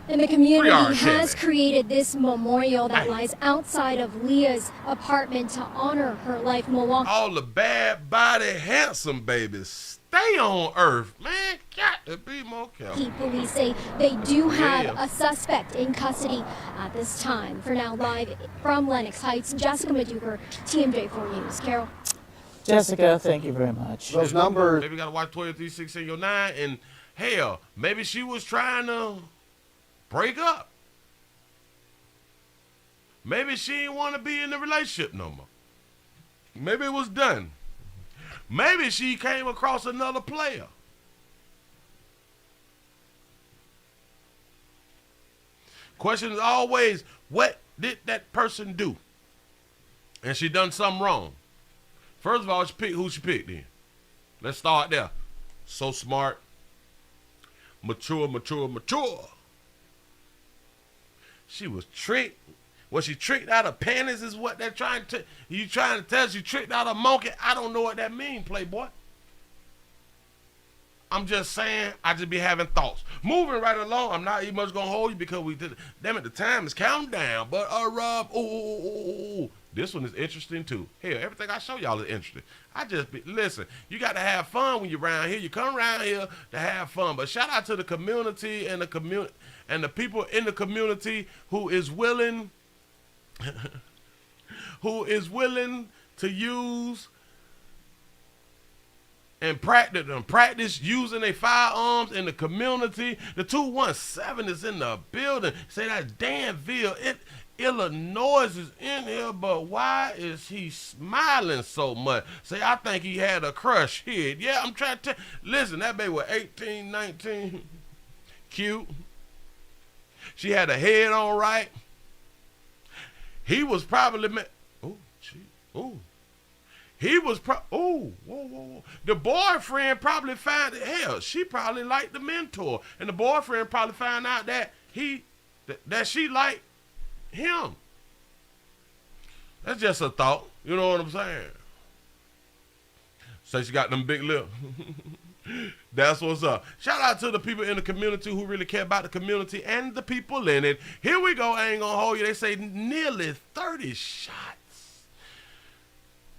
And the community has created this memorial that lies outside of Leah's apartment to honor her life. Milwaukee. All the bad body, handsome babies stay on Earth, man. Got to be more careful. Police say they do have a suspect in custody at this time. For now, live from Lenox Heights, Jessica Maduker, TMJ4 News. Carol. Jessica, thank you very much. Those numbers. Maybe got to watch 23-6-9, and hell, maybe she was trying to break up. Maybe she didn't want to be in the relationship no more. Maybe it was done. Maybe she came across another player. Question is always, what did that person do? And she done something wrong. First of all, she picked who she picked then. Let's start there. So smart. Mature. She was tricked. Was she tricked out of panties is what they're trying to... You trying to tell us you tricked out a monkey? I don't know what that means, Playboy. I'm just saying, I just be having thoughts. Moving right along, I'm not even much going to hold you because we did... Damn it, the time is counting down. But, this one is interesting, too. Hell, everything I show y'all is interesting. Listen, you got to have fun when you're around here. You come around here to have fun. But shout out to the community and the people in the community who is willing... who is willing to use and practice using their firearms in the community. The 217 is in the building. Say that Danville, Illinois is in here, but why is he smiling so much? Say, I think he had a crush here. Yeah, I'm trying to listen, that baby was 18, 19. Cute. She had a head on right. He was probably whoa. The boyfriend probably found hell. She probably liked the mentor, and the boyfriend probably found out that that she liked him. That's just a thought. You know what I'm saying? Say she got them big lips. That's what's up. Shout out to the people in the community who really care about the community and the people in it. Here we go. I ain't gonna hold you. They say nearly 30 shots.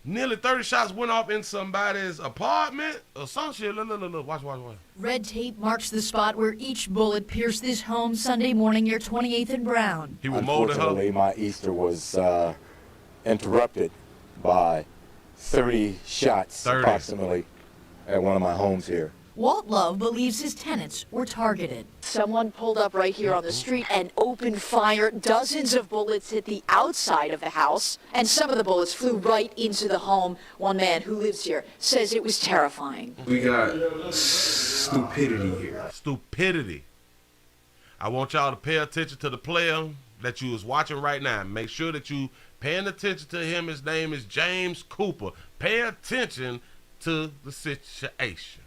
Nearly 30 shots went off in somebody's apartment or some shit. Look. Watch. Red tape marks the spot where each bullet pierced this home Sunday morning near 28th and Brown. He was molding her. Unfortunately, my Easter was interrupted by 30 shots approximately at one of my homes here. Walt Love believes his tenants were targeted. Someone pulled up right here on the street and opened fire. Dozens of bullets hit the outside of the house, and some of the bullets flew right into the home. One man who lives here says it was terrifying. We got stupidity here. Stupidity. I want y'all to pay attention to the player that you was watching right now. Make sure that you paying attention to him. His name is James Cooper. Pay attention to the situation.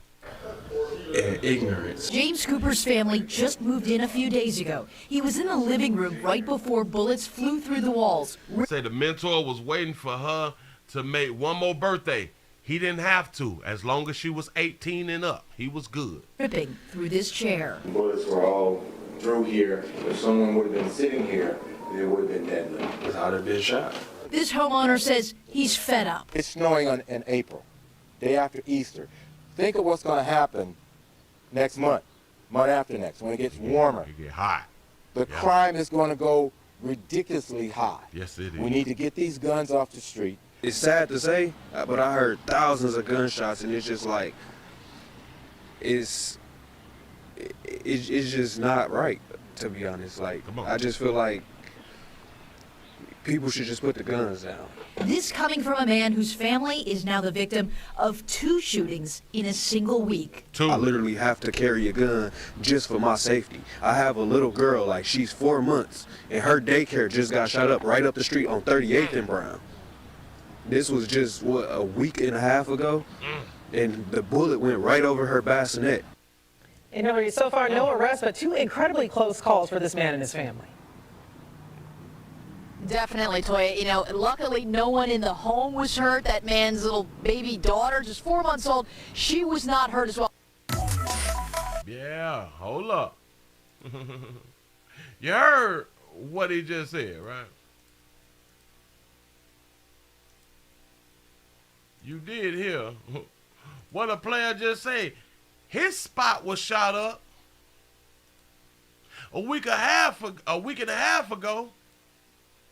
And ignorance. James Cooper's family just moved in a few days ago. He was in the living room right before bullets flew through the walls. Say the mentor was waiting for her to make one more birthday. He didn't have to. As long as she was 18 and up, he was good. Tripping through this chair. Bullets were all through here. If someone would have been sitting here, it would have been deadly. I'd have been shot. This homeowner says he's fed up. It's snowing in April, day after Easter. Think of what's going to happen next month after next, when it gets warmer. It get hot. The crime is going to go ridiculously high. Yes, it is. We need to get these guns off the street. It's sad to say, but I heard thousands of gunshots, and it's just like, it's just not right, to be honest. Like, I just feel like people should just put the guns down. This coming from a man whose family is now the victim of 2 shootings in a single week. I literally have to carry a gun just for my safety. I have a little girl, like she's 4 months, and her daycare just got shot up right up the street on 38th and Brown. This was just, what, a week and a half ago? And the bullet went right over her bassinet. And Hillary, so far no arrests, but 2 incredibly close calls for this man and his family. Definitely, Toya. You know, luckily no one in the home was hurt. That man's little baby daughter, just 4 months old, she was not hurt as well. Yeah, hold up. You heard what he just said, right? You did hear what a player just said. His spot was shot up a week and a half ago.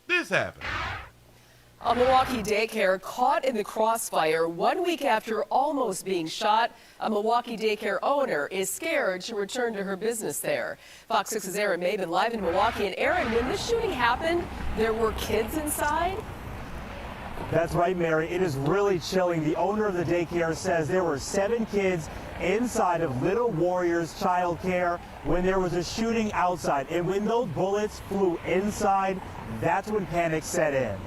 This happened. A Milwaukee daycare caught in the crossfire 1 week after almost being shot. A Milwaukee daycare owner is scared to return to her business there. Fox 6's Aaron Maben live in Milwaukee. And Aaron, when this shooting happened, there were kids inside? That's right, Mary. It is really chilling. The owner of the daycare says there were 7 kids inside of Little Warriors Child Care when there was a shooting outside. And when those bullets flew inside, that's when panic set in.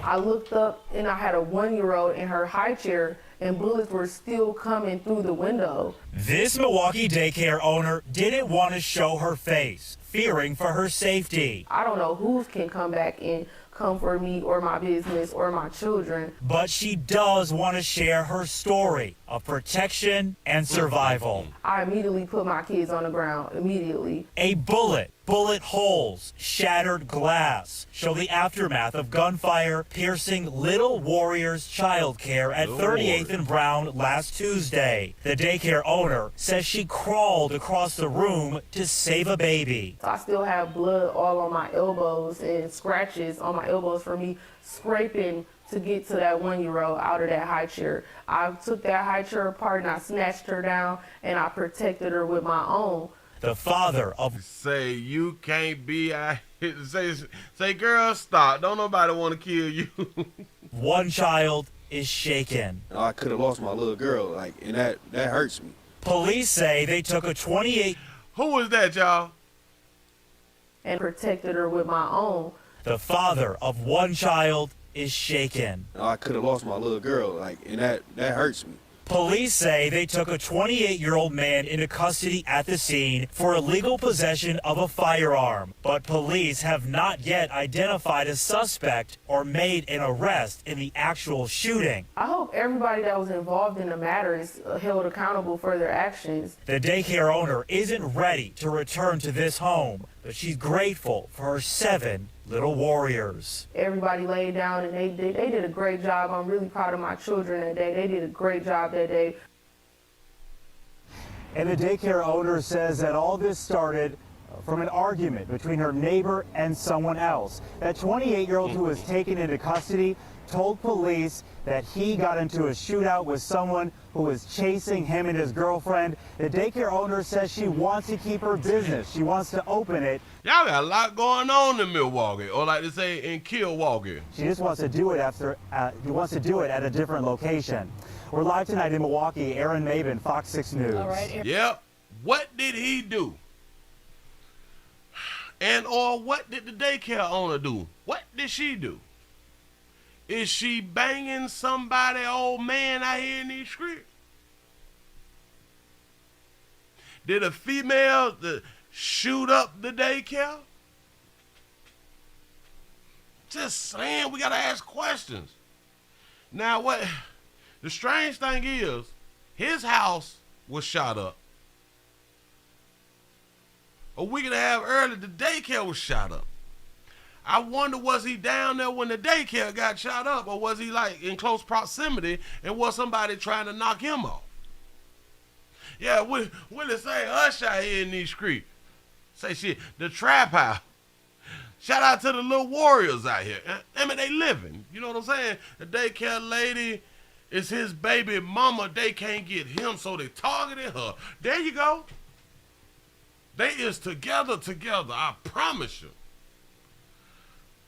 I looked up and I had a 1-year-old in her high chair and bullets were still coming through the window. This Milwaukee daycare owner didn't want to show her face, fearing for her safety. I don't know who can come back and come for me or my business or my children. But she does want to share her story of protection and survival. I immediately put my kids on the ground, immediately. A bullet holes, shattered glass show the aftermath of gunfire piercing Little Warriors Child Care at 38th and Brown last Tuesday. The daycare owner says she crawled across the room to save a baby. I still have blood all on my elbows and scratches on my elbows for me scraping to get to that 1-year-old out of that high chair. I took that high chair apart and I snatched her down and I protected her with my own. The father of say you can't be say girl stop, don't nobody want to kill you. one child is shaken. I could have lost my little girl, like, and that hurts me. Police say they took a 28. Who was that, y'all? And protected her with my own. The father of one child is shaken. I could have lost my little girl, like, and that hurts me. Police say they took a 28-year-old man into custody at the scene for illegal possession of a firearm. But police have not yet identified a suspect or made an arrest in the actual shooting. I hope everybody that was involved in the matter is held accountable for their actions. The daycare owner isn't ready to return to this home, but she's grateful for her 7 little warriors. Everybody laid down and they did a great job. I'm really proud of my children that day. They did a great job that day. And the daycare owner says that all this started from an argument between her neighbor and someone else. That 28-year-old who was taken into custody told police that he got into a shootout with someone who was chasing him and his girlfriend. The daycare owner says she wants to keep her business. She wants to open it. Y'all got a lot going on in Milwaukee, or like they say in Milwaukee. She just wants to do it at a different location. We're live tonight in Milwaukee. Aaron Maben, Fox 6 News. All right. Yep. What did he do? And or what did the daycare owner do? What did she do? Is she banging somebody old man out here in these streets? Did a female shoot up the daycare? Just saying, we gotta ask questions. Now what? The strange thing is, his house was shot up. A week and a half earlier, the daycare was shot up. I wonder, was he down there when the daycare got shot up, or was he like in close proximity and was somebody trying to knock him off? Yeah, Willie say hush out here in these streets. Say shit, the trap house. Shout out to the little warriors out here. I mean, they living. You know what I'm saying? The daycare lady is his baby mama. They can't get him, so they targeted her. There you go. They is together. I promise you.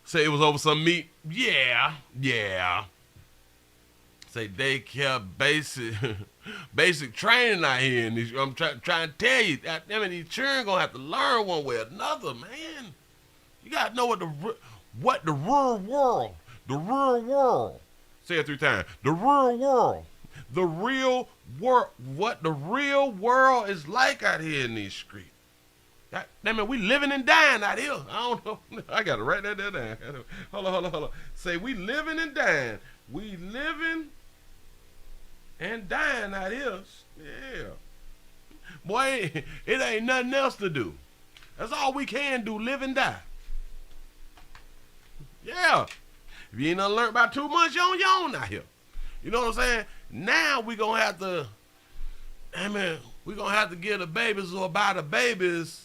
Say it was over some meat. Yeah. Say daycare basic training out here. And I'm trying to tell you, these children gonna have to learn one way or another, man. You gotta know what the real world. Say it 3 times. The real world. What the real world is like out here in these streets. We living and dying out here. I don't know. I gotta write that down. Hold on. Say we living and dying. We living and dying out here. Yeah. Boy, it ain't nothing else to do. That's all we can do, live and die. Yeah. If you ain't done learned about 2 months, you on out here. You know what I'm saying? Now we gonna have to, we gonna have to give the babies or buy the babies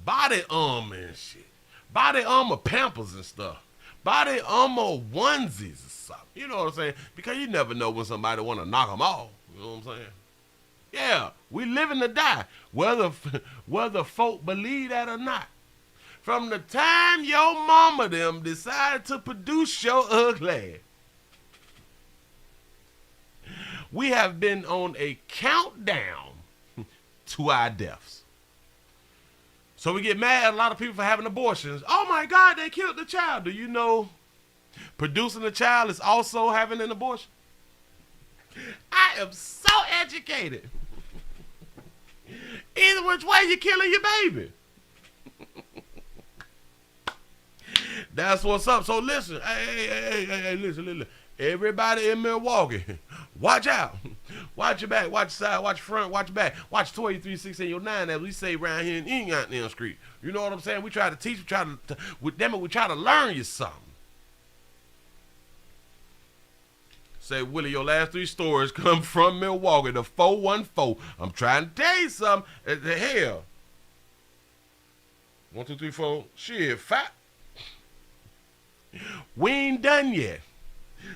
body armor and shit. Body armor Pampers and stuff. Body armor onesies or something. You know what I'm saying? Because you never know when somebody want to knock them off. You know what I'm saying? Yeah, we living to die, whether folk believe that or not. From the time your mama them decided to produce your ugly, we have been on a countdown to our deaths. So we get mad at a lot of people for having abortions. Oh my God, they killed the child. Do you know producing a child is also having an abortion? I am so educated. Either which way, you're killing your baby. That's what's up. So listen, hey, listen. Everybody in Milwaukee, watch out. Watch your back, watch your side, watch your front, watch your back. Watch 23, 16, your 9, as we say around here in Indiana Street. You know what I'm saying? We try to teach, we try to learn you something. Say, Willie, your last 3 stories come from Milwaukee, the 414. I'm trying to tell you something. The hell. 1, 2, 3, 4. Shit, 5. We ain't done yet.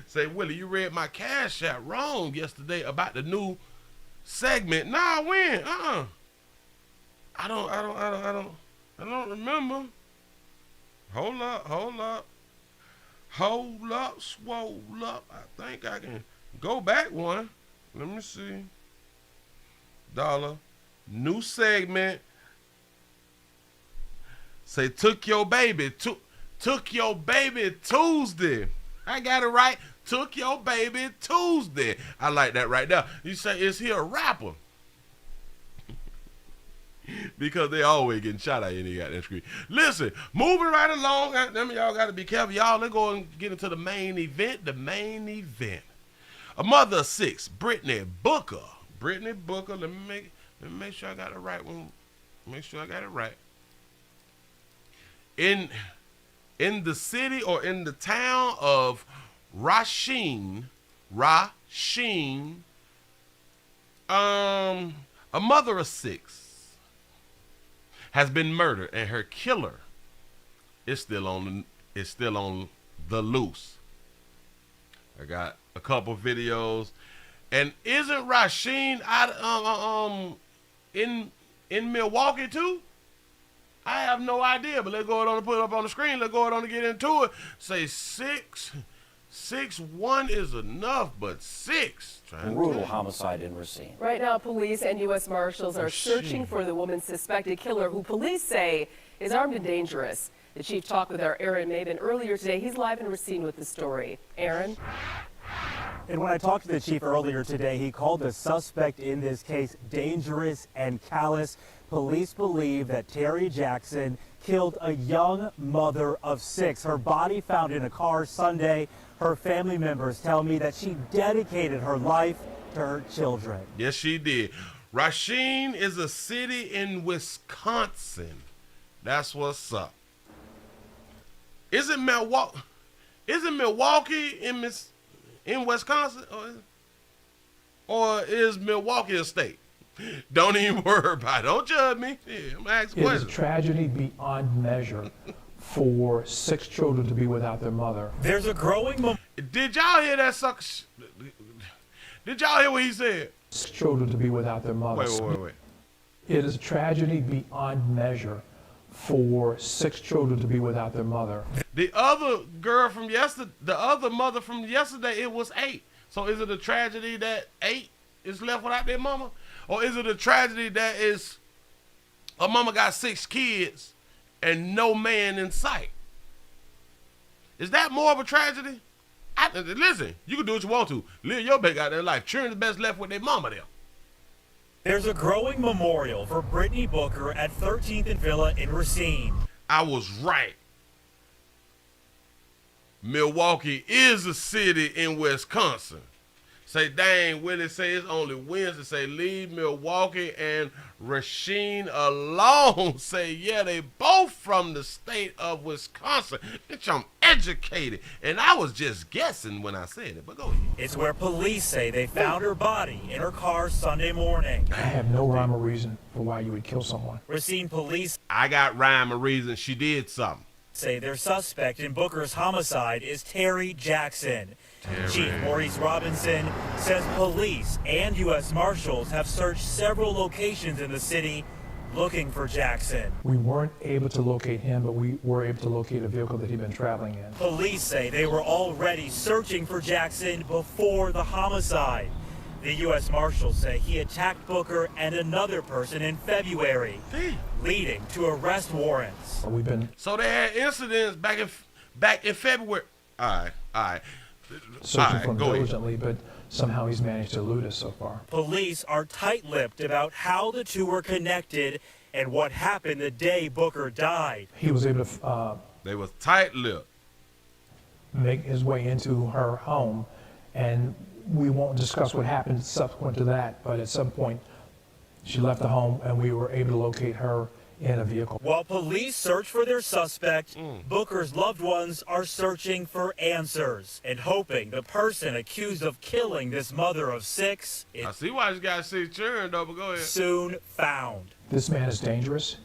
Say, Willie, you read my Cash App wrong yesterday about the new segment. Nah, when? I don't remember. Hold up, swole up. I think I can go back one. Let me see. $. New segment. Say, took your baby Tuesday. I got it right. Took your baby Tuesday. I like that right there. You say, is he a rapper? Because they always getting shot at you got that screen. Listen, moving right along. Y'all got to be careful. Y'all, let's go and get into the main event. A mother of 6, Brittany Booker. Let me make sure I got it right. In the city or in the town of Racine, a mother of 6 has been murdered, and her killer is still on the loose. I got a couple videos, and isn't Racine in Milwaukee too? I have no idea, but let's go on and put it up on the screen. Let's go on and get into it. Say 6'1" is enough, but 6. Brutal homicide in Racine. Right now, police and U.S. Marshals are searching for the woman's suspected killer, who police say is armed and dangerous. The chief talked with our Aaron Maben earlier today. He's live in Racine with the story. Aaron? And when I talked to the chief earlier today, he called the suspect in this case dangerous and callous. Police believe that Terry Jackson killed a young mother of 6. Her body found in a car Sunday. Her family members tell me that she dedicated her life to her children. Yes, she did. Racine is a city in Wisconsin. That's what's up. Isn't Milwaukee in Wisconsin? Or is Milwaukee a state? Don't even worry about it. Don't judge me. Yeah, I'm gonna ask It is a questions. tragedy beyond measure for 6 children to be without their mother. There's a growing Did y'all hear that sucker? Did y'all hear what he said? 6 children to be without their mother. Wait. It is a tragedy beyond measure for 6 children to be without their mother. The other girl from yesterday, the other mother from yesterday, it was 8. So is it a tragedy that 8 is left without their mama? Or is it a tragedy that is a mama got 6 kids and no man in sight? Is that more of a tragedy? Listen, you can do what you want to. Live your big out there life. Children the best left with their mama there. There's a growing memorial for Brittany Booker at 13th and Villa in Racine. I was right. Milwaukee is a city in Wisconsin. Say, dang, Willie say it's only Wednesday. Say, leave Milwaukee and Racine alone. Say, yeah, they both from the state of Wisconsin. Bitch, I'm educated. And I was just guessing when I said it, but go ahead. It's where police say they found her body in her car Sunday morning. I have no rhyme or reason for why you would kill someone. Racine police I got rhyme or reason. She did something. say their suspect in Booker's homicide is Terry Jackson. Chief Maurice Robinson says police and U.S. Marshals have searched several locations in the city looking for Jackson. We weren't able to locate him, but we were able to locate a vehicle that he'd been traveling in. Police say they were already searching for Jackson before the homicide. The U.S. Marshals say he attacked Booker and another person in February, leading to arrest warrants. So they had incidents back in February. All right. Searching for him diligently, but somehow he's managed to elude us so far. Police are tight-lipped about how the two were connected and what happened the day Booker died. He was able to they was tight-lipped. Make his way into her home, and we won't discuss what happened subsequent to that, but at some point she left the home and we were able to locate her in a vehicle. While police search for their suspect, Booker's loved ones are searching for answers and hoping the person accused of killing this mother of 6 I see why you got 6 children, though, but go ahead. soon found. This man is dangerous.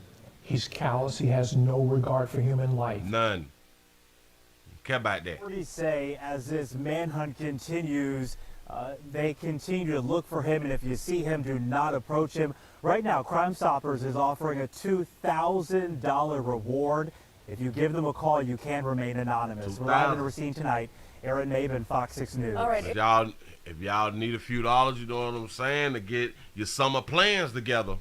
He's callous. He has no regard for human life. None. Care about that. Authorities say as this manhunt continues, they continue to look for him, and if you see him, do not approach him. Right now, Crime Stoppers is offering a $2,000 reward. If you give them a call, you can remain anonymous. We're live in Racine tonight. Aaron Maben, Fox 6 News. All right. If y'all need a few dollars, you know what I'm saying, to get your summer plans together,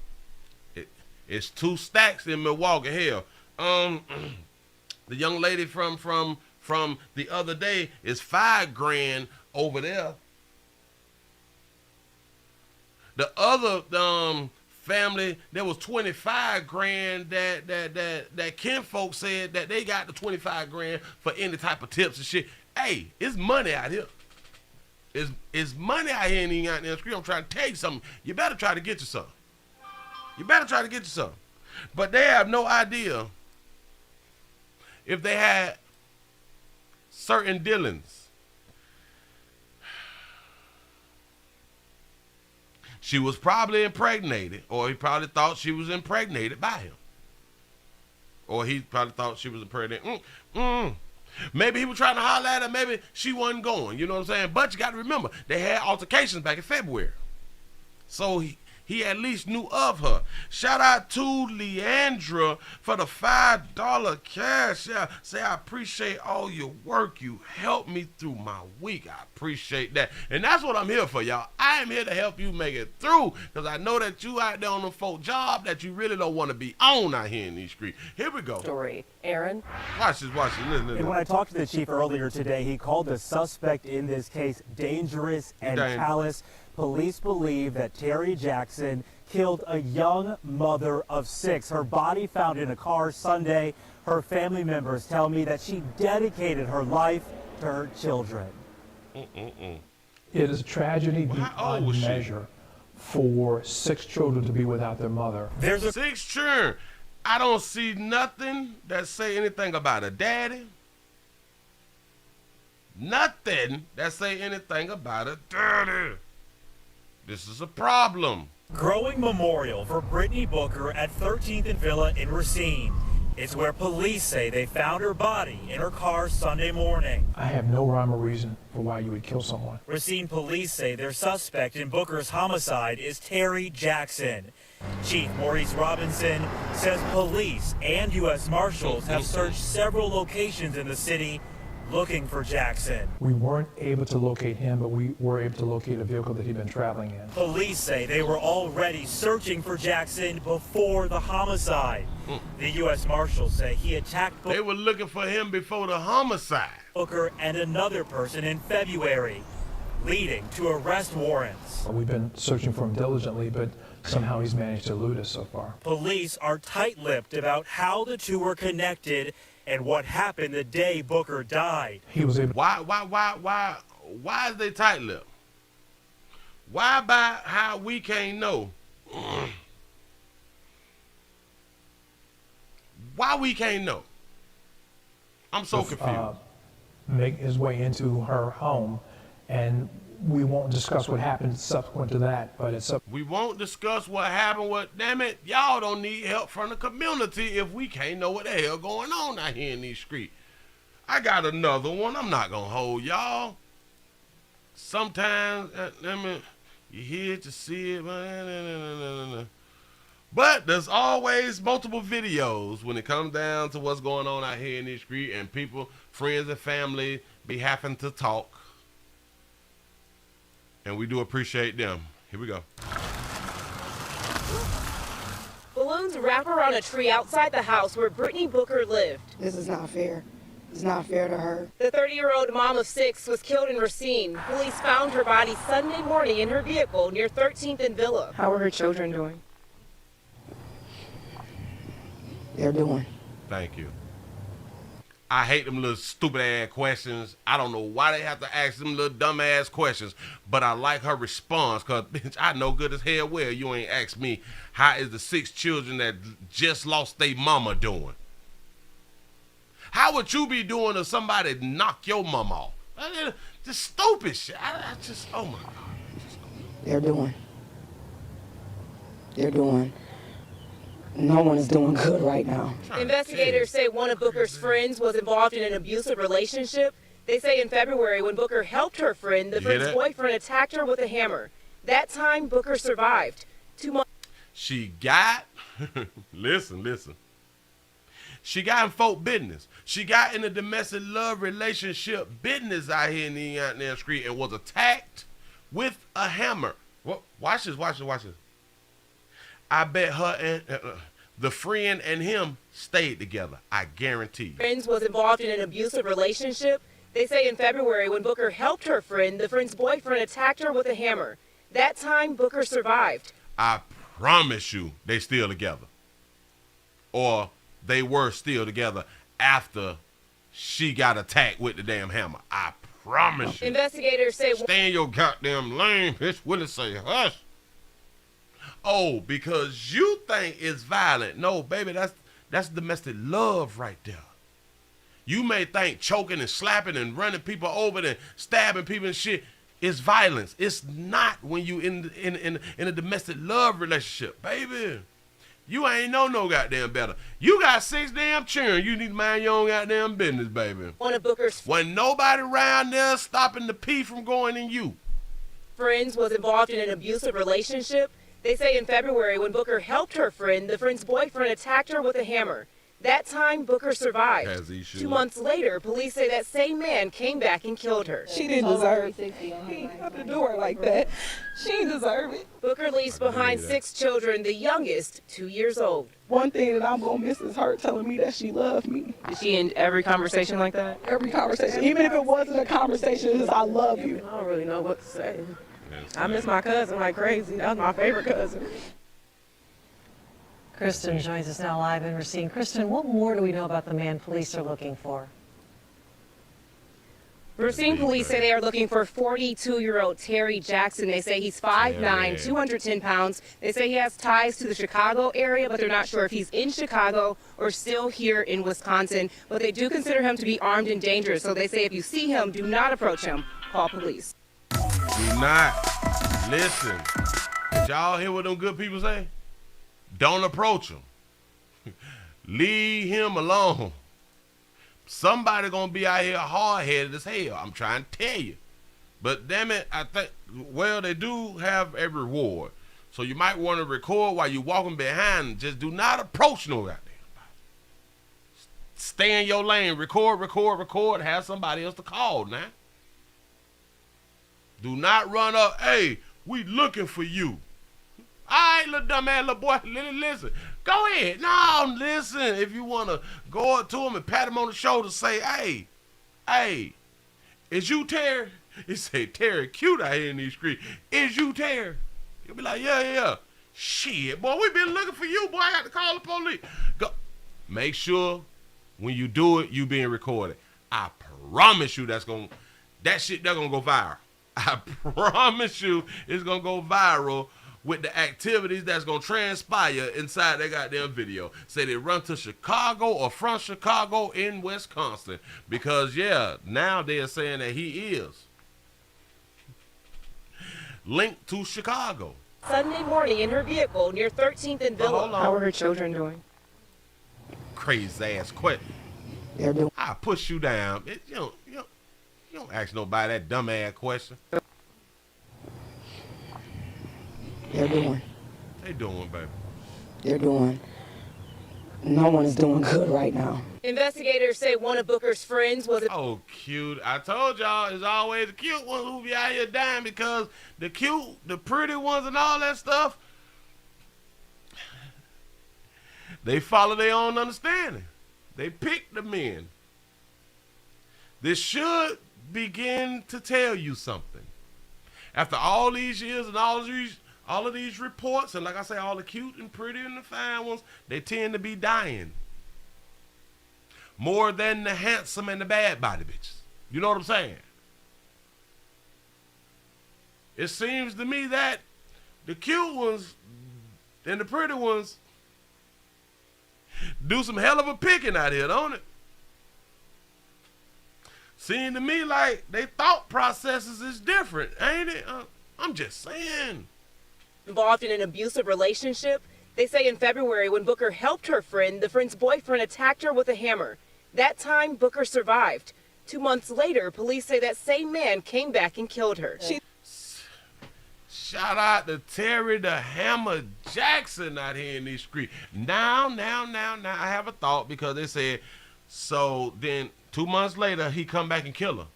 it's 2 stacks in Milwaukee. Hell, the young lady from the other day is $5,000 over there. The other family, there was $25,000 that kinfolk said that they got the $25,000 for any type of tips and shit. Hey, it's money out here. It's money out here and you out there in the street. I'm trying to tell you something. You better try to get you some. But they have no idea if they had certain dealings. She was probably impregnated, or he probably thought she was impregnated by him. Or he probably thought she was impregnated. Maybe he was trying to holler at her. Maybe she wasn't going. You know what I'm saying? But you got to remember, they had altercations back in February. So he at least knew of her. Shout out to Leandra for the $5 cash. Yeah, say I appreciate all your work. You helped me through my week. I appreciate that. And that's what I'm here for, y'all. I am here to help you make it through, because I know that you out there on them folk job that you really don't want to be on out here in these streets. Here we go. Story. Aaron? Watch this. Listen. And when I talked to the chief earlier today, he called the suspect in this case dangerous and callous. Police believe that Terry Jackson killed a young mother of 6. Her body found in a car Sunday. Her family members tell me that she dedicated her life to her children. It is a tragedy beyond measure for 6 children to be without their mother. There's 6 children. I don't see nothing that say anything about a daddy. Nothing that say anything about a daddy. This is a problem. Growing memorial for Brittany Booker at 13th and Villa in Racine. It's where police say they found her body in her car Sunday morning. I have no rhyme or reason for why you would kill someone. Racine police say their suspect in Booker's homicide is Terry Jackson. Chief Maurice Robinson says police and U.S. Marshals have searched several locations in the city looking for Jackson. We weren't able to locate him, but we were able to locate a vehicle that he'd been traveling in. Police say they were already searching for Jackson before the homicide. The U.S. Marshals say he attacked Booker. They were looking for him before the homicide. Booker and another person in February, leading to arrest warrants. We've been searching for him diligently, but somehow he's managed to elude us so far. Police are tight-lipped about how the two were connected and what happened the day Booker died. He was able. Why is they tight-lipped? Why by how we can't know? Why we can't know? I'm so confused. Make his way into her home, and we won't discuss what happened subsequent to that, but it's up. We won't discuss what happened. What? Damn it, y'all don't need help from the community if we can't know what the hell going on out here in these streets. I got another one. I'm not gonna hold y'all. Sometimes, you hear it, you see it, but there's always multiple videos when it comes down to what's going on out here in these streets, and people, friends and family, be having to talk. And we do appreciate them. Here we go. Balloons wrap around a tree outside the house where Brittany Booker lived. This is not fair. It's not fair to her. The 30-year-old mom of 6 was killed in Racine. Police found her body Sunday morning in her vehicle near 13th and Villa. How are her children doing? They're doing. Thank you. I hate them little stupid ass questions. I don't know why they have to ask them little dumb ass questions, but I like her response because, bitch, I know good as hell well you ain't asked me how is the 6 children that just lost their mama doing. How would you be doing if somebody knocked your mama off? Just stupid shit. I just, oh my God. They're doing. They're doing. No one is doing good right now. Investigators say one of Booker's friends was involved in an abusive relationship. They say in February when Booker helped her friend, the friend's boyfriend attacked her with a hammer. That time, Booker survived. 2 months. She got, listen. She got in folk business. She got in a domestic love relationship business out here in the street and was attacked with a hammer. Watch this. I bet her and the friend and him stayed together. I guarantee you. Friends was involved in an abusive relationship. They say in February when Booker helped her friend, the friend's boyfriend attacked her with a hammer. That time, Booker survived. I promise you they still together. Or they were still together after she got attacked with the damn hammer. I promise you. Investigators say... Stay in your goddamn lane, bitch. Willie say hush. Oh, because you think it's violent. No, baby, that's domestic love right there. You may think choking and slapping and running people over and stabbing people and shit is violence. It's not when you in a domestic love relationship, baby. You ain't know no goddamn better. You got 6 damn children. You need to mind your own goddamn business, baby. One of Booker's... When nobody around there stopping the pee from going in you. Friends was involved in an abusive relationship. They say in February when Booker helped her friend, the friend's boyfriend attacked her with a hammer. That time, Booker survived. As he should. 2 months later, police say that same man came back and killed her. She didn't deserve it. He didn't have to do her like that. She didn't deserve it. Booker leaves behind 6 children, the youngest 2 years old. One thing that I'm going to miss is her telling me that she loved me. Is she in every conversation like that? Every conversation. Even if it wasn't a conversation, it's I love you. I don't really know what to say. I miss my cousin like crazy. That was my favorite cousin. Kristen joins us now live in Racine. Kristen, what more do we know about the man police are looking for? Racine police say they are looking for 42-year-old Terry Jackson. They say he's 5'9", 210 pounds. They say he has ties to the Chicago area, but they're not sure if he's in Chicago or still here in Wisconsin. But they do consider him to be armed and dangerous. So they say if you see him, do not approach him. Call police. Do not. Listen. Did y'all hear what them good people say? Don't approach him. Leave him alone. Somebody gonna be out here hard-headed as hell. I'm trying to tell you. But damn it, I think, well, they do have a reward. So you might want to record while you're walking behind. Just do not approach no goddamn body. Stay in your lane. Record. Have somebody else to call now. Do not run up. Hey, we looking for you. All right, little dumb ass little boy, listen. Go ahead. No, listen. If you want to go up to him and pat him on the shoulder, say, hey, is you Terry? He say, Terry cute out here in these streets. Is you Terry? He'll be like, yeah. Shit, boy, we been looking for you, boy. I got to call the police. Go. Make sure when you do it, you being recorded. I promise you that shit, they're going to go viral. I promise you it's going to go viral with the activities that's going to transpire inside that goddamn video. Say they run to Chicago or from Chicago in Wisconsin. Because, yeah, now they're saying that he is linked to Chicago. Sunday morning in her vehicle near 13th and Villa. How are her children doing? Crazy ass question. I push you down. You don't ask nobody that dumb ass question. They're doing. They doing, baby. They're doing. No one is doing good right now. Investigators say one of Booker's friends was... Oh, cute. I told y'all, it's always the cute ones who be out here dying because the cute, the pretty ones and all that stuff, they follow their own understanding. They pick the men. This should begin to tell you something. After all these years and all of these reports, and like I say, all the cute and pretty and the fine ones, they tend to be dying. More than the handsome and the bad body bitches. You know what I'm saying? It seems to me that the cute ones and the pretty ones do some hell of a picking out here, don't it? Seems to me like their thought processes is different, ain't it? I'm just saying. Involved in an abusive relationship. They say in February when Booker helped her friend, the friend's boyfriend attacked her with a hammer. That time, Booker survived. 2 months later, police say that same man came back and killed her. Shout out to Terry the Hammer Jackson out here in these streets. Now, I have a thought because they said, so then 2 months later, he come back and kill her.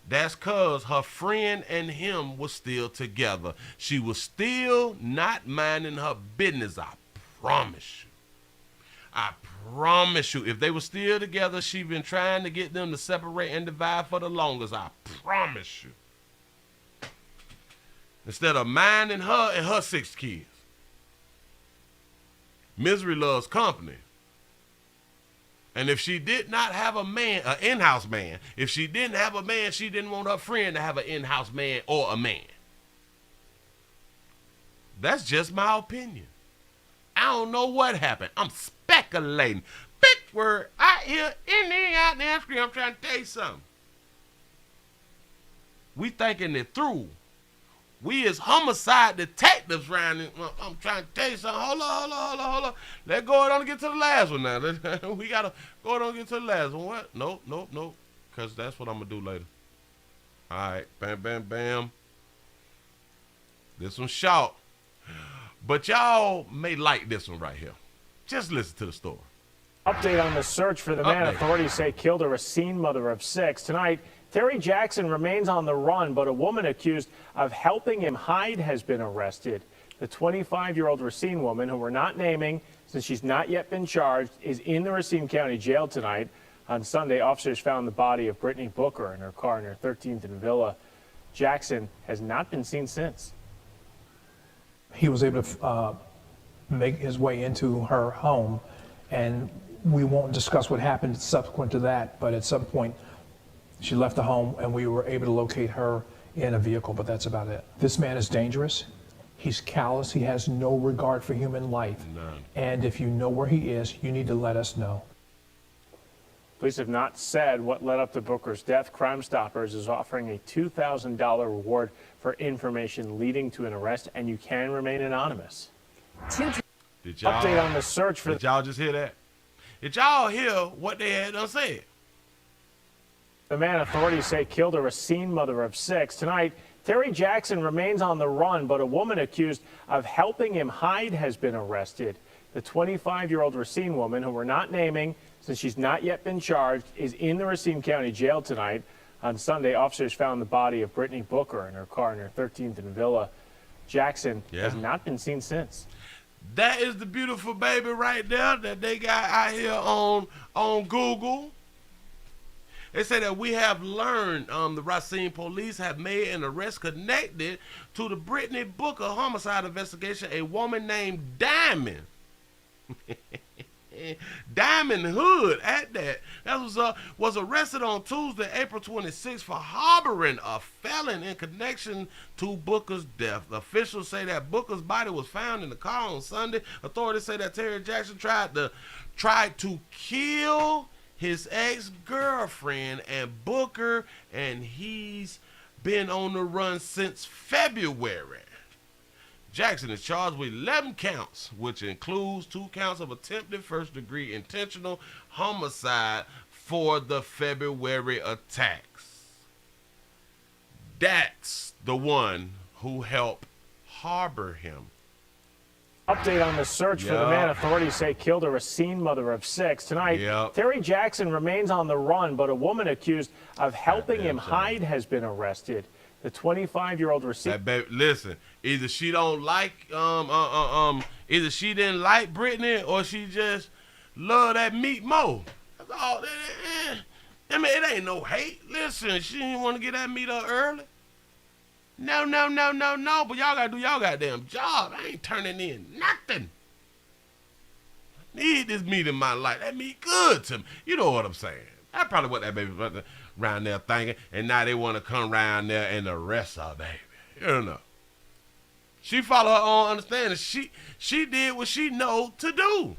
That's because her friend and him was still together. She was still not minding her business, I promise you. I promise you. If they were still together, she been trying to get them to separate and divide for the longest, I promise you. Instead of minding her and her 6 kids. Misery loves company. And if she did not have a man, an in-house man, if she didn't have a man, she didn't want her friend to have an in-house man or a man. That's just my opinion. I don't know what happened. I'm speculating. Big word out here, in there, out there, screen. I'm trying to tell you something. We thinking it through. We as homicide detectives around here, I'm trying to tell you something. Hold on. Let's go on and get to the last one now. We got to go on and get to the last one. What? Nope. Because that's what I'm going to do later. All right. Bam. This one's short. But y'all may like this one right here. Just listen to the story. Update on the search for the man authorities say killed a Racine mother of 6. Tonight, Terry Jackson remains on the run, but a woman accused of helping him hide has been arrested. The 25-year-old Racine woman, who we're not naming since she's not yet been charged, is in the Racine County Jail tonight. On Sunday, officers found the body of Brittany Booker in her car near 13th and Villa. Jackson has not been seen since. He was able to make his way into her home, and we won't discuss what happened subsequent to that, but at some point she left the home and we were able to locate her in a vehicle, but that's about it. This man is dangerous. He's callous. He has no regard for human life. None. And if you know where he is, you need to let us know. Police have not said what led up to Booker's death. Crime Stoppers is offering a $2,000 reward for information leading to an arrest, and you can remain anonymous. Did y'all, update on the search for... Did y'all just hear that? Did y'all hear what they had done said? The man authorities say killed a Racine mother of 6. Tonight, Terry Jackson remains on the run, but a woman accused of helping him hide has been arrested. The 25-year-old Racine woman, who we're not naming since she's not yet been charged, is in the Racine County Jail tonight. On Sunday, officers found the body of Brittany Booker in her car near 13th and Villa. Jackson has not been seen since. That is the beautiful baby right there that they got out here on Google. They say that we have learned the Racine police have made an arrest connected to the Brittany Booker homicide investigation. A woman named Diamond. Diamond Hood at that was arrested on Tuesday, April 26th for harboring a felon in connection to Booker's death. Officials say that Booker's body was found in the car on Sunday. Authorities say that Terry Jackson tried to kill his ex-girlfriend and Booker, and he's been on the run since February. Jackson is charged with 11 counts, which includes 2 counts of attempted first-degree intentional homicide for the February attacks. That's the one who helped harbor him. Update on the search for the man authorities say killed a Racine mother of 6. Tonight, Terry Jackson remains on the run, but a woman accused of helping him hide has been arrested. The 25-year-old Racine... Listen, either she don't like, either she didn't like Brittany or she just love that meat more. That's all. I mean, it ain't no hate. Listen, she didn't want to get that meat up early. No. But y'all got to do y'all goddamn job. I ain't turning in nothing. I need this meat in my life. That meat good to me. You know what I'm saying. That's probably what that baby was around there thinking. And now they want to come around there and arrest her baby. You don't know. She followed her own understanding. She did what she know to do.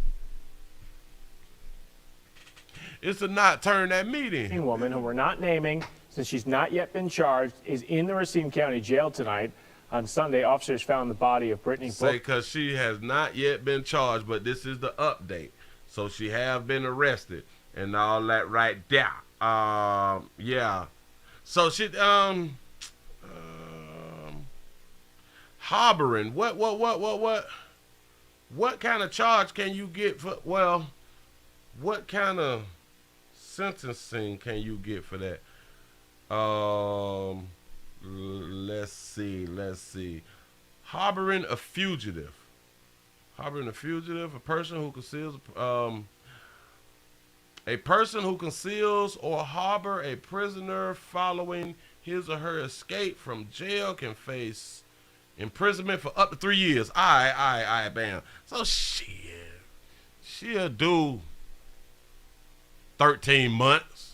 It's to not turn that meat in. Woman who we're not naming since she's not yet been charged is in the Racine County Jail tonight. On Sunday, officers found the body of Brittany Booker. Because she has not yet been charged, but this is the update. So she have been arrested and all that right there. Yeah. So she harboring. What kind of charge can you get for? Well, what kind of sentencing can you get for that? Let's see. Harboring a fugitive. A person who conceals or harbor a prisoner following his or her escape from jail can face imprisonment for up to 3 years. Aye, bam. So she'll do 13 months.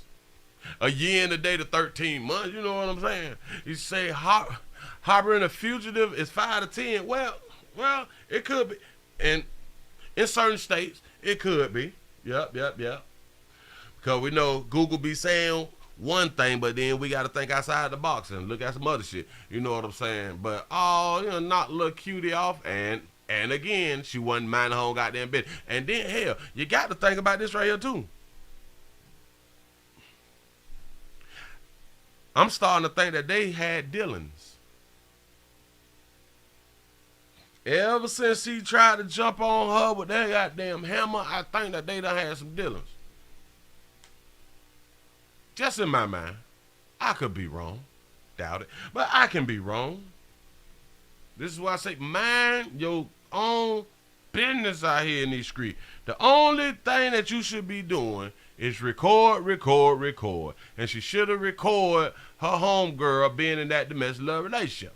A year and a day to 13 months. You know what I'm saying? You say harboring a fugitive is 5 to 10. Well, it could be. And in certain states, it could be. Yep. Because we know Google be saying one thing, but then we got to think outside the box and look at some other shit. You know what I'm saying? But, knock little cutie off. And again, she wasn't minding her own goddamn business. And then, hell, you got to think about this right here, too. I'm starting to think that they had dealings. Ever since he tried to jump on her with that goddamn hammer, I think that they done had some dealings. Just in my mind. I could be wrong. Doubt it. But I can be wrong. This is why I say mind your own business out here in these streets. The only thing that you should be doing is record. And she should have recorded her homegirl being in that domestic love relationship.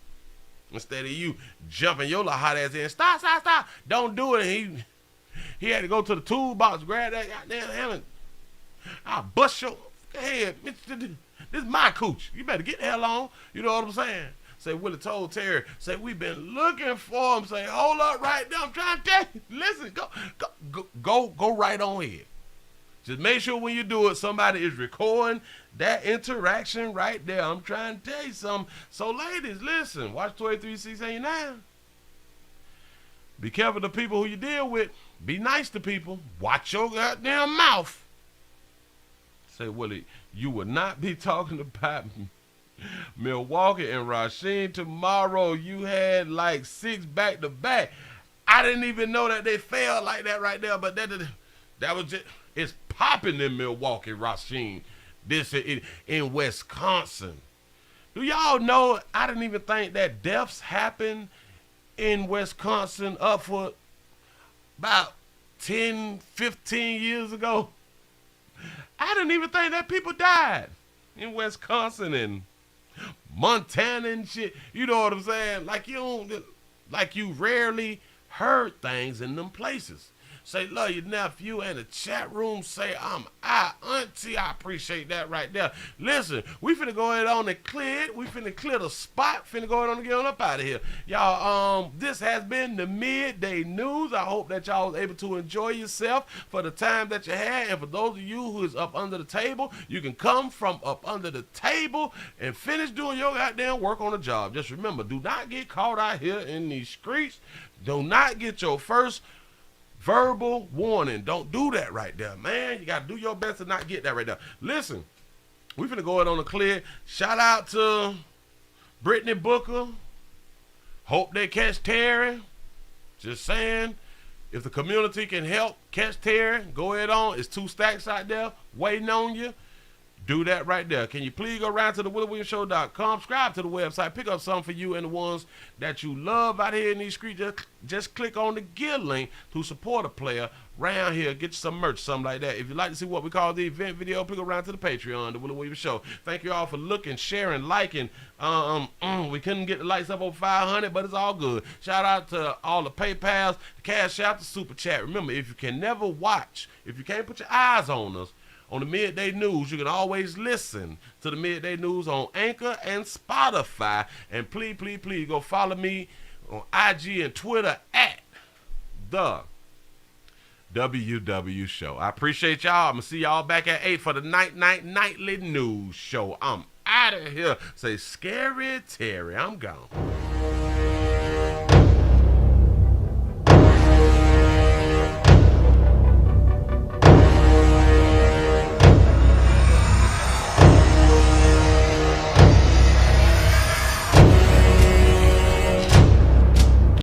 instead of you jumping your little hot ass in. Stop. Don't do it. He had to go to the toolbox, grab that goddamn hammer. I'll bust your head. This is my cooch. You better get the hell on. You know what I'm saying? Say, Willie told Terry, say, we've been looking for him. Say, hold up right now. I'm trying to tell you. Listen, go right on here. Just make sure when you do it, somebody is recording that interaction right there. I'm trying to tell you something. So, ladies, listen. Watch 23-689. Be careful the people who you deal with. Be nice to people. Watch your goddamn mouth. Say, Willie, you will not be talking about Milwaukee and Rasheen tomorrow. You had like 6 back-to-back. I didn't even know that they failed like that right there, but that was just, it's popping in Milwaukee, Rasheen. This in Wisconsin. Do y'all know, I didn't even think that deaths happened in Wisconsin up for about 10, 15 years ago. I didn't even think that people died in Wisconsin and Montana and shit. You know what I'm saying? Like you rarely heard things in them places. Say, love your nephew, and the chat room say, I'm out. Auntie, I appreciate that right there. Listen, we finna go ahead on and clear it. We finna clear the spot. Finna go ahead on and get on up out of here. Y'all, this has been the Midday News. I hope that y'all was able to enjoy yourself for the time that you had. And for those of you who is up under the table, you can come from up under the table and finish doing your goddamn work on the job. Just remember, do not get caught out here in these streets. Do not get your first verbal warning. Don't do that right there, man. You got to do your best to not get that right there. Listen, we finna go ahead on the clear. Shout out to Brittany Booker. Hope they catch Terry. Just saying, if the community can help catch Terry, go ahead on. It's 2 stacks out there waiting on you. Do that right there. Can you please go around to the WillieWilliamsShow.com, subscribe to the website, pick up something for you and the ones that you love out here in these streets. Just click on the Gear link to support a player around here. Get you some merch, something like that. If you'd like to see what we call the event video, pick around to the Patreon, the Willie Williams Show. Thank you all for looking, sharing, liking. We couldn't get the likes up over 500, but it's all good. Shout out to all the PayPals, the Cash App, the Super Chat. Remember, if you can never watch, if you can't put your eyes on us, on the Midday News, you can always listen to the Midday News on Anchor and Spotify. And please, please, please go follow me on IG and Twitter at the WW Show. I appreciate y'all. I'm going to see y'all back at 8 for the Nightly News Show. I'm out of here. Say, Scary Terry, I'm gone.